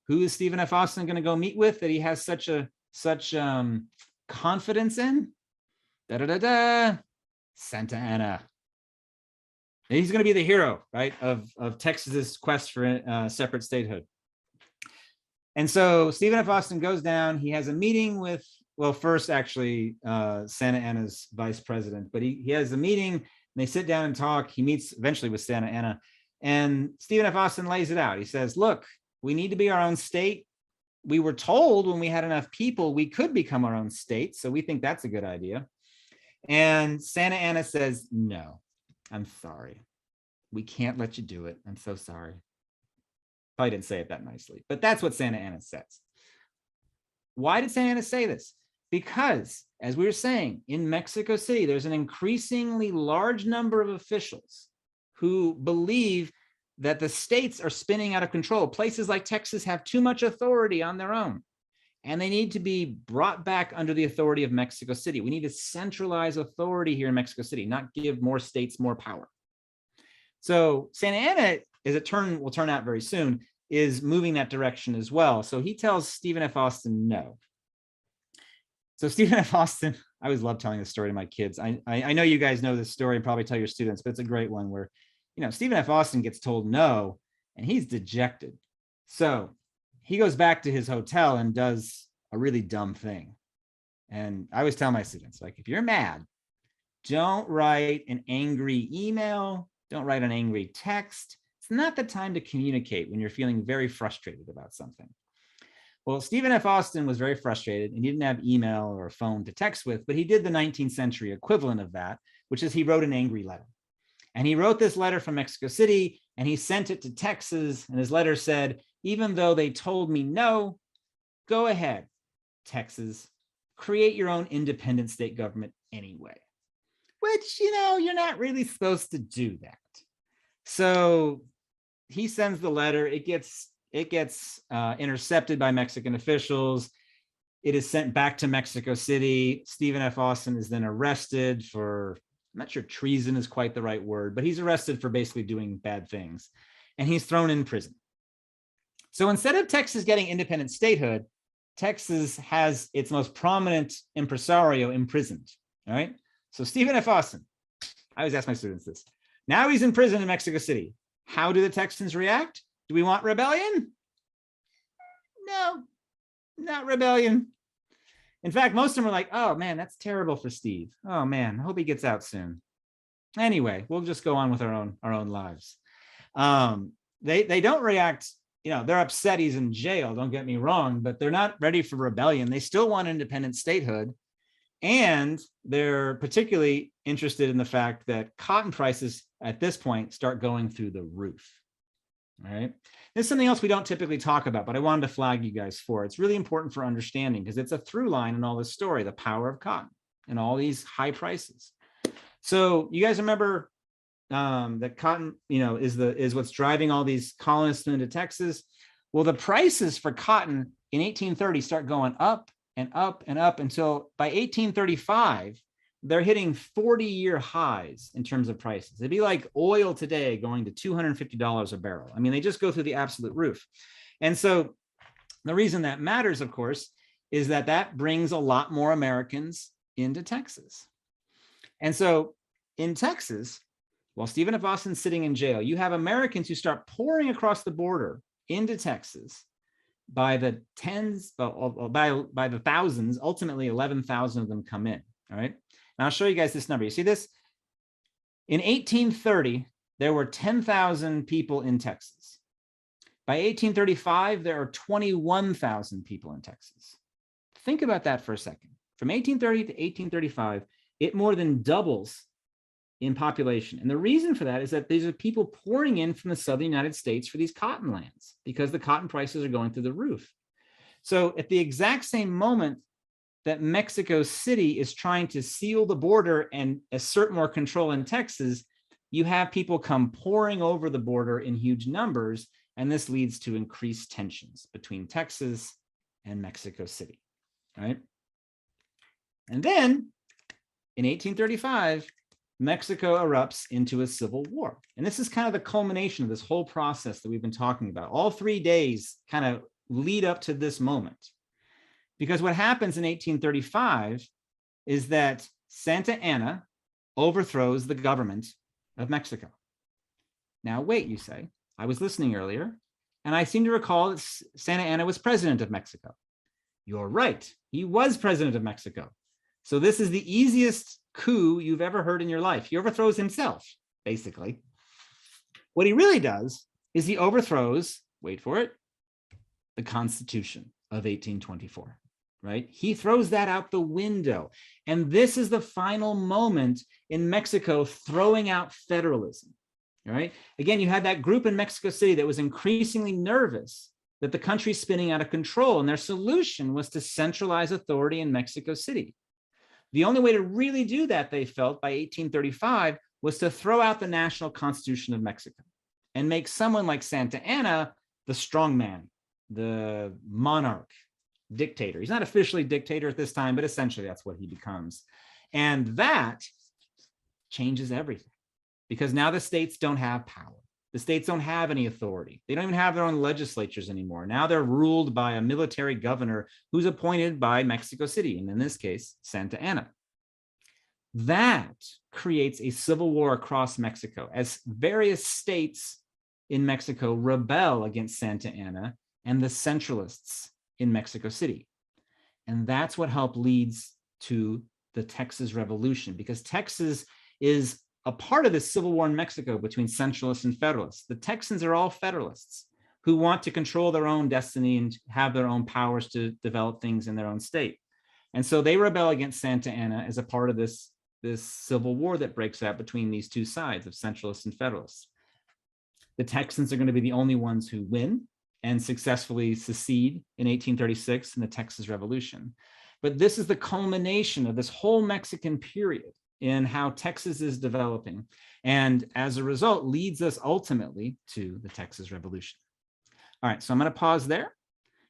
Who is Stephen F. Austin going to go meet with that he has such confidence in? Santa Anna. And he's going to be the hero, right, of Texas's quest for separate statehood. And so Stephen F. Austin goes down. He has a meeting with, well, first actually Santa Anna's vice president, but he has a meeting and they sit down and talk. He meets eventually with Santa Anna, and Stephen F. Austin lays it out. He says, look, we need to be our own state. We were told when we had enough people, we could become our own state. So we think that's a good idea. And Santa Anna says, no, I'm sorry. We can't let you do it. I'm so sorry. Probably didn't say it that nicely, but that's what Santa Anna says. Why did Santa Anna say this? Because, as we were saying, in Mexico City, there's an increasingly large number of officials who believe that the states are spinning out of control. Places like Texas have too much authority on their own, and they need to be brought back under the authority of Mexico City. We need to centralize authority here in Mexico City, not give more states more power. So Santa Anna, as it will turn out very soon, is moving that direction as well. So he tells Stephen F. Austin no. So Stephen F. Austin, I always love telling this story to my kids. I know you guys know this story and probably tell your students, but it's a great one where, Stephen F. Austin gets told no, and he's dejected. So he goes back to his hotel and does a really dumb thing. And I always tell my students, like, if you're mad, don't write an angry email. Don't write an angry text. It's not the time to communicate when you're feeling very frustrated about something. Well, Stephen F. Austin was very frustrated, and he didn't have email or a phone to text with, but he did the 19th century equivalent of that, which is he wrote an angry letter. And he wrote this letter from Mexico City, and he sent it to Texas. And his letter said, even though they told me no, go ahead, Texas, create your own independent state government anyway. Which, you're not really supposed to do that. So he sends the letter. It gets intercepted by Mexican officials. It is sent back to Mexico City. Stephen F. Austin is then arrested for, I'm not sure treason is quite the right word, but he's arrested for basically doing bad things. And he's thrown in prison. So instead of Texas getting independent statehood, Texas has its most prominent impresario imprisoned. All right. So Stephen F. Austin, I always ask my students this. Now he's in prison in Mexico City. How do the Texans react? Do we want rebellion? No, not rebellion. In fact, most of them are like, oh man, that's terrible for Steve. Oh man, I hope he gets out soon. Anyway, we'll just go on with our own lives. They don't react, they're upset he's in jail, don't get me wrong, but they're not ready for rebellion. They still want independent statehood. And they're particularly interested in the fact that cotton prices at this point start going through the roof. All right. This is something else we don't typically talk about, but I wanted to flag you guys for. It's really important for understanding because it's a through line in all this story, the power of cotton and all these high prices. So you guys remember that cotton, is what's driving all these colonists into Texas. Well, the prices for cotton in 1830 start going up and up and up until by 1835, they're hitting 40-year highs in terms of prices. It'd be like oil today going to $250 a barrel. I mean, they just go through the absolute roof. And so the reason that matters, of course, is that that brings a lot more Americans into Texas. And so in Texas, while Stephen F. Austin's sitting in jail, you have Americans who start pouring across the border into Texas by the tens, by the thousands. Ultimately 11,000 of them come in. All right. And I'll show you guys this number. You see this? In 1830, there were 10,000 people in Texas. By 1835, there are 21,000 people in Texas. Think about that for a second. From 1830 to 1835, it more than doubles in population. And the reason for that is that these are people pouring in from the southern United States for these cotton lands because the cotton prices are going through the roof. So at the exact same moment that Mexico City is trying to seal the border and assert more control in Texas, you have people come pouring over the border in huge numbers, and this leads to increased tensions between Texas and Mexico City, right? And then in 1835, Mexico erupts into a civil war. And this is kind of the culmination of this whole process that we've been talking about. All 3 days kind of lead up to this moment. Because what happens in 1835 is that Santa Anna overthrows the government of Mexico. Now, wait, you say, I was listening earlier, and I seem to recall that Santa Anna was president of Mexico. You're right, he was president of Mexico. So this is the easiest coup you've ever heard in your life. He overthrows himself, basically. What he really does is he overthrows, wait for it, the Constitution of 1824, right? He throws that out the window. And this is the final moment in Mexico throwing out federalism, right? Again, you had that group in Mexico City that was increasingly nervous that the country's spinning out of control, and their solution was to centralize authority in Mexico City. The only way to really do that, they felt, by 1835 was to throw out the national constitution of Mexico and make someone like Santa Anna the strong man, the monarch, dictator. He's not officially dictator at this time, but essentially that's what he becomes. And that changes everything because now the states don't have power. The states don't have any authority. They don't even have their own legislatures anymore. Now they're ruled by a military governor who's appointed by Mexico City, and in this case, Santa Anna. That creates a civil war across Mexico as various states in Mexico rebel against Santa Anna and the centralists in Mexico City. And that's what helped leads to the Texas Revolution, because Texas is a part of this civil war in Mexico between centralists and federalists. The Texans are all federalists who want to control their own destiny and have their own powers to develop things in their own state. And so they rebel against Santa Anna as a part of this civil war that breaks out between these two sides of centralists and federalists. The Texans are going to be the only ones who win and successfully secede in 1836 in the Texas Revolution. But this is the culmination of this whole Mexican period in how Texas is developing, and as a result leads us ultimately to the Texas Revolution. All right, so I'm going to pause there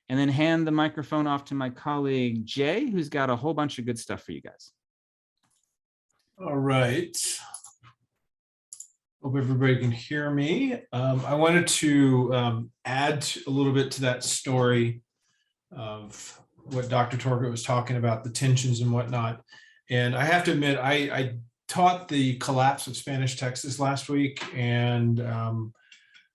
and then hand the microphone off to my colleague Jay, who's got a whole bunch of good stuff for you guys. All right. Hope everybody can hear me. I wanted to add a little bit to that story of what Dr. Torget was talking about, the tensions and whatnot. And I have to admit, I taught the collapse of Spanish Texas last week, and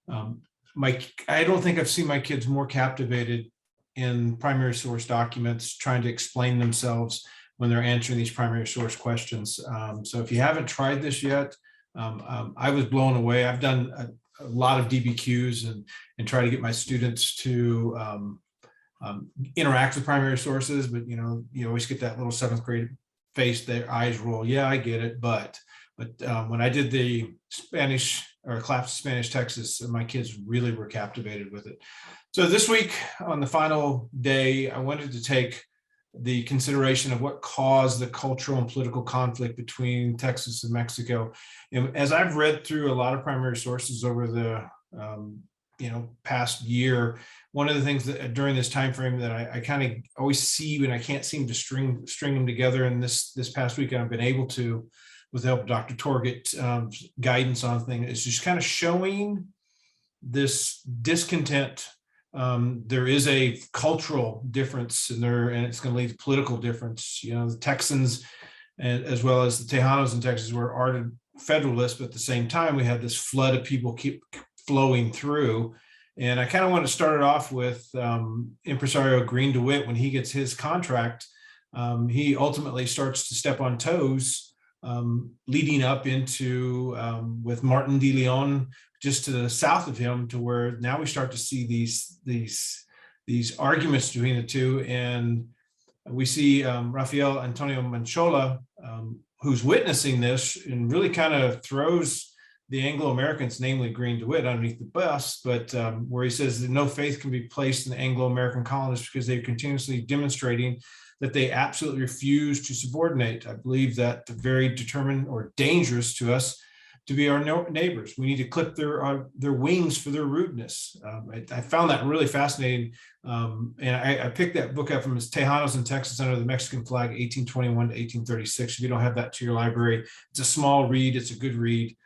I don't think I've seen my kids more captivated in primary source documents trying to explain themselves when they're answering these primary source questions. So if you haven't tried this yet, I was blown away. I've done a lot of DBQs and try to get my students to interact with primary sources, but you always get that little 7th grade face, their eyes roll. Yeah, I get it. But when I did the Spanish or collapse of Spanish Texas, my kids really were captivated with it. So this week on the final day, I wanted to take the consideration of what caused the cultural and political conflict between Texas and Mexico. And as I've read through a lot of primary sources over the past year. One of the things that during this time frame that I kind of always see when I can't seem to string them together, and this past weekend I've been able to, with the help of Dr. Torget, guidance on things, is just kind of showing this discontent. There is a cultural difference in there, and it's going to lead to political difference. The Texans, as well as the Tejanos in Texas, were ardent Federalists, but at the same time, we had this flood of people keep flowing through. And I kind of want to start it off with Impresario Green DeWitt. When he gets his contract, he ultimately starts to step on toes, leading up into with Martin de Leon just to the south of him, to where now we start to see these arguments between the two. And we see Rafael Antonio Manchola, who's witnessing this, and really kind of throws the Anglo-Americans, namely Green DeWitt, underneath the bus, but where he says that no faith can be placed in the Anglo-American colonists because they're continuously demonstrating that they absolutely refuse to subordinate. I believe that very determined or dangerous to us to be our neighbors. We need to clip their wings for their rudeness. I found that really fascinating. And I picked that book up from his Tejanos in Texas under the Mexican flag, 1821 to 1836. If you don't have that to your library, it's a small read, it's a good read.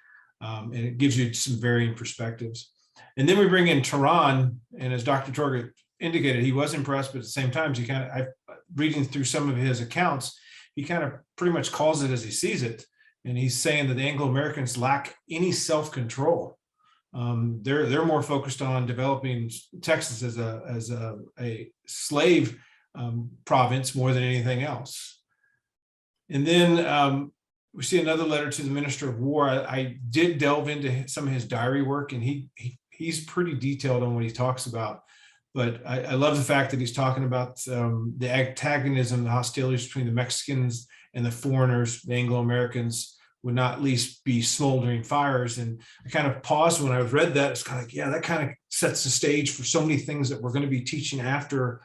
And it gives you some varying perspectives. And then we bring in Tehran, and as Dr. Torget indicated, he was impressed, but at the same time, reading through some of his accounts, he kind of pretty much calls it as he sees it. And he's saying that the Anglo-Americans lack any self-control. They're more focused on developing Texas as a slave province more than anything else. And then we see another letter to the Minister of War. I did delve into some of his diary work, and he's pretty detailed on what he talks about. But I love the fact that he's talking about the antagonism, the hostilities between the Mexicans and the foreigners, the Anglo-Americans, would not at least be smoldering fires. And I kind of paused when I read that. It's kind of like, yeah, that kind of sets the stage for so many things that we're going to be teaching after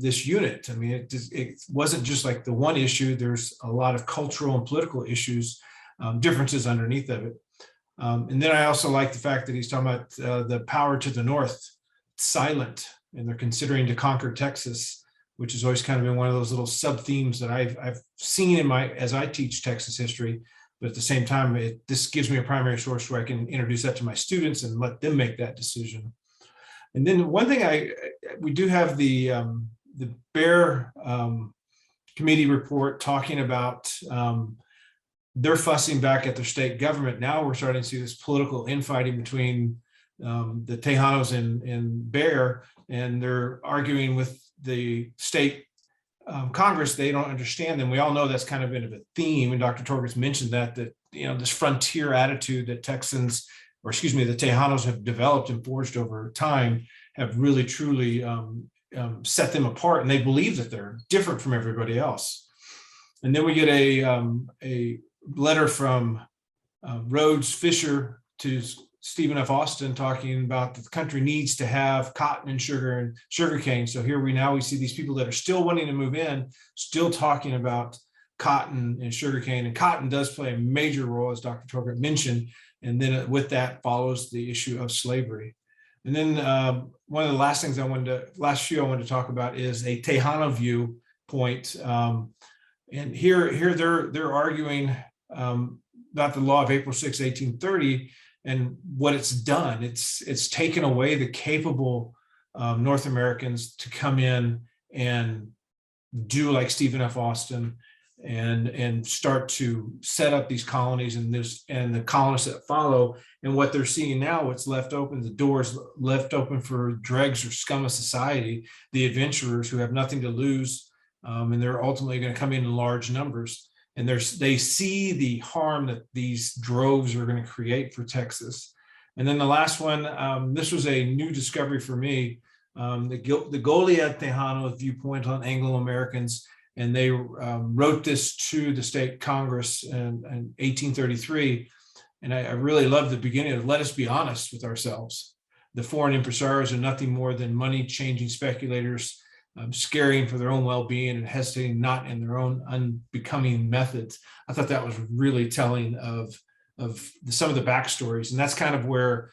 this unit. I mean, it wasn't just like the one issue. There's a lot of cultural and political issues, differences underneath of it. And then I also like the fact that he's talking about the power to the north, silent, and they're considering to conquer Texas, which has always kind of been one of those little sub themes that I've seen as I teach Texas history. But at the same time, this gives me a primary source where I can introduce that to my students and let them make that decision. And then one thing we do have the Bear committee report talking about they're fussing back at their state government. Now we're starting to see this political infighting between the Tejanos and Bear, and they're arguing with the state Congress. They don't understand them. We all know that's kind of been a theme, and Dr. Torges mentioned that this frontier attitude that the Tejanos have developed and forged over time have really truly set them apart, and they believe that they're different from everybody else. And then we get a letter from Rhodes Fisher to Stephen F. Austin talking about that the country needs to have cotton and sugar and sugarcane. So here we see these people that are still wanting to move in, still talking about cotton and sugarcane. And cotton does play a major role, as Dr. Torget mentioned. And then with that follows the issue of slavery. And then one of the last things I wanted to talk about is a Tejano viewpoint. And here they're arguing about the law of April 6, 1830, and what it's done. It's taken away the capable North Americans to come in and do like Stephen F. Austin and start to set up these colonies and the colonists that follow. And what they're seeing now, what's left open, the doors left open for dregs or scum of society, the adventurers who have nothing to lose, and they're ultimately going to come in large numbers. And they see the harm that these droves are going to create for Texas. And then the last one, this was a new discovery for me, the Goliad Tejano viewpoint on Anglo-Americans. And they wrote this to the state Congress in 1833. And I really love the beginning of, let us be honest with ourselves. The foreign impresarios are nothing more than money-changing speculators, scaring for their own well-being and hesitating not in their own unbecoming methods. I thought that was really telling of some of the backstories. And that's kind of where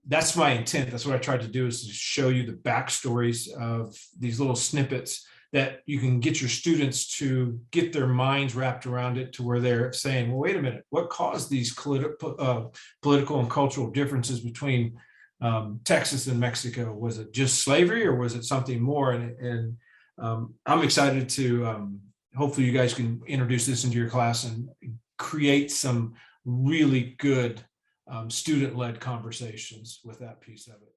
that's my intent. That's what I tried to do, is to show you the backstories of these little snippets that you can get your students to get their minds wrapped around it, to where they're saying, well, wait a minute, what caused these political and cultural differences between Texas and Mexico? Was it just slavery, or was it something more? And I'm excited to hopefully you guys can introduce this into your class and create some really good student-led conversations with that piece of it.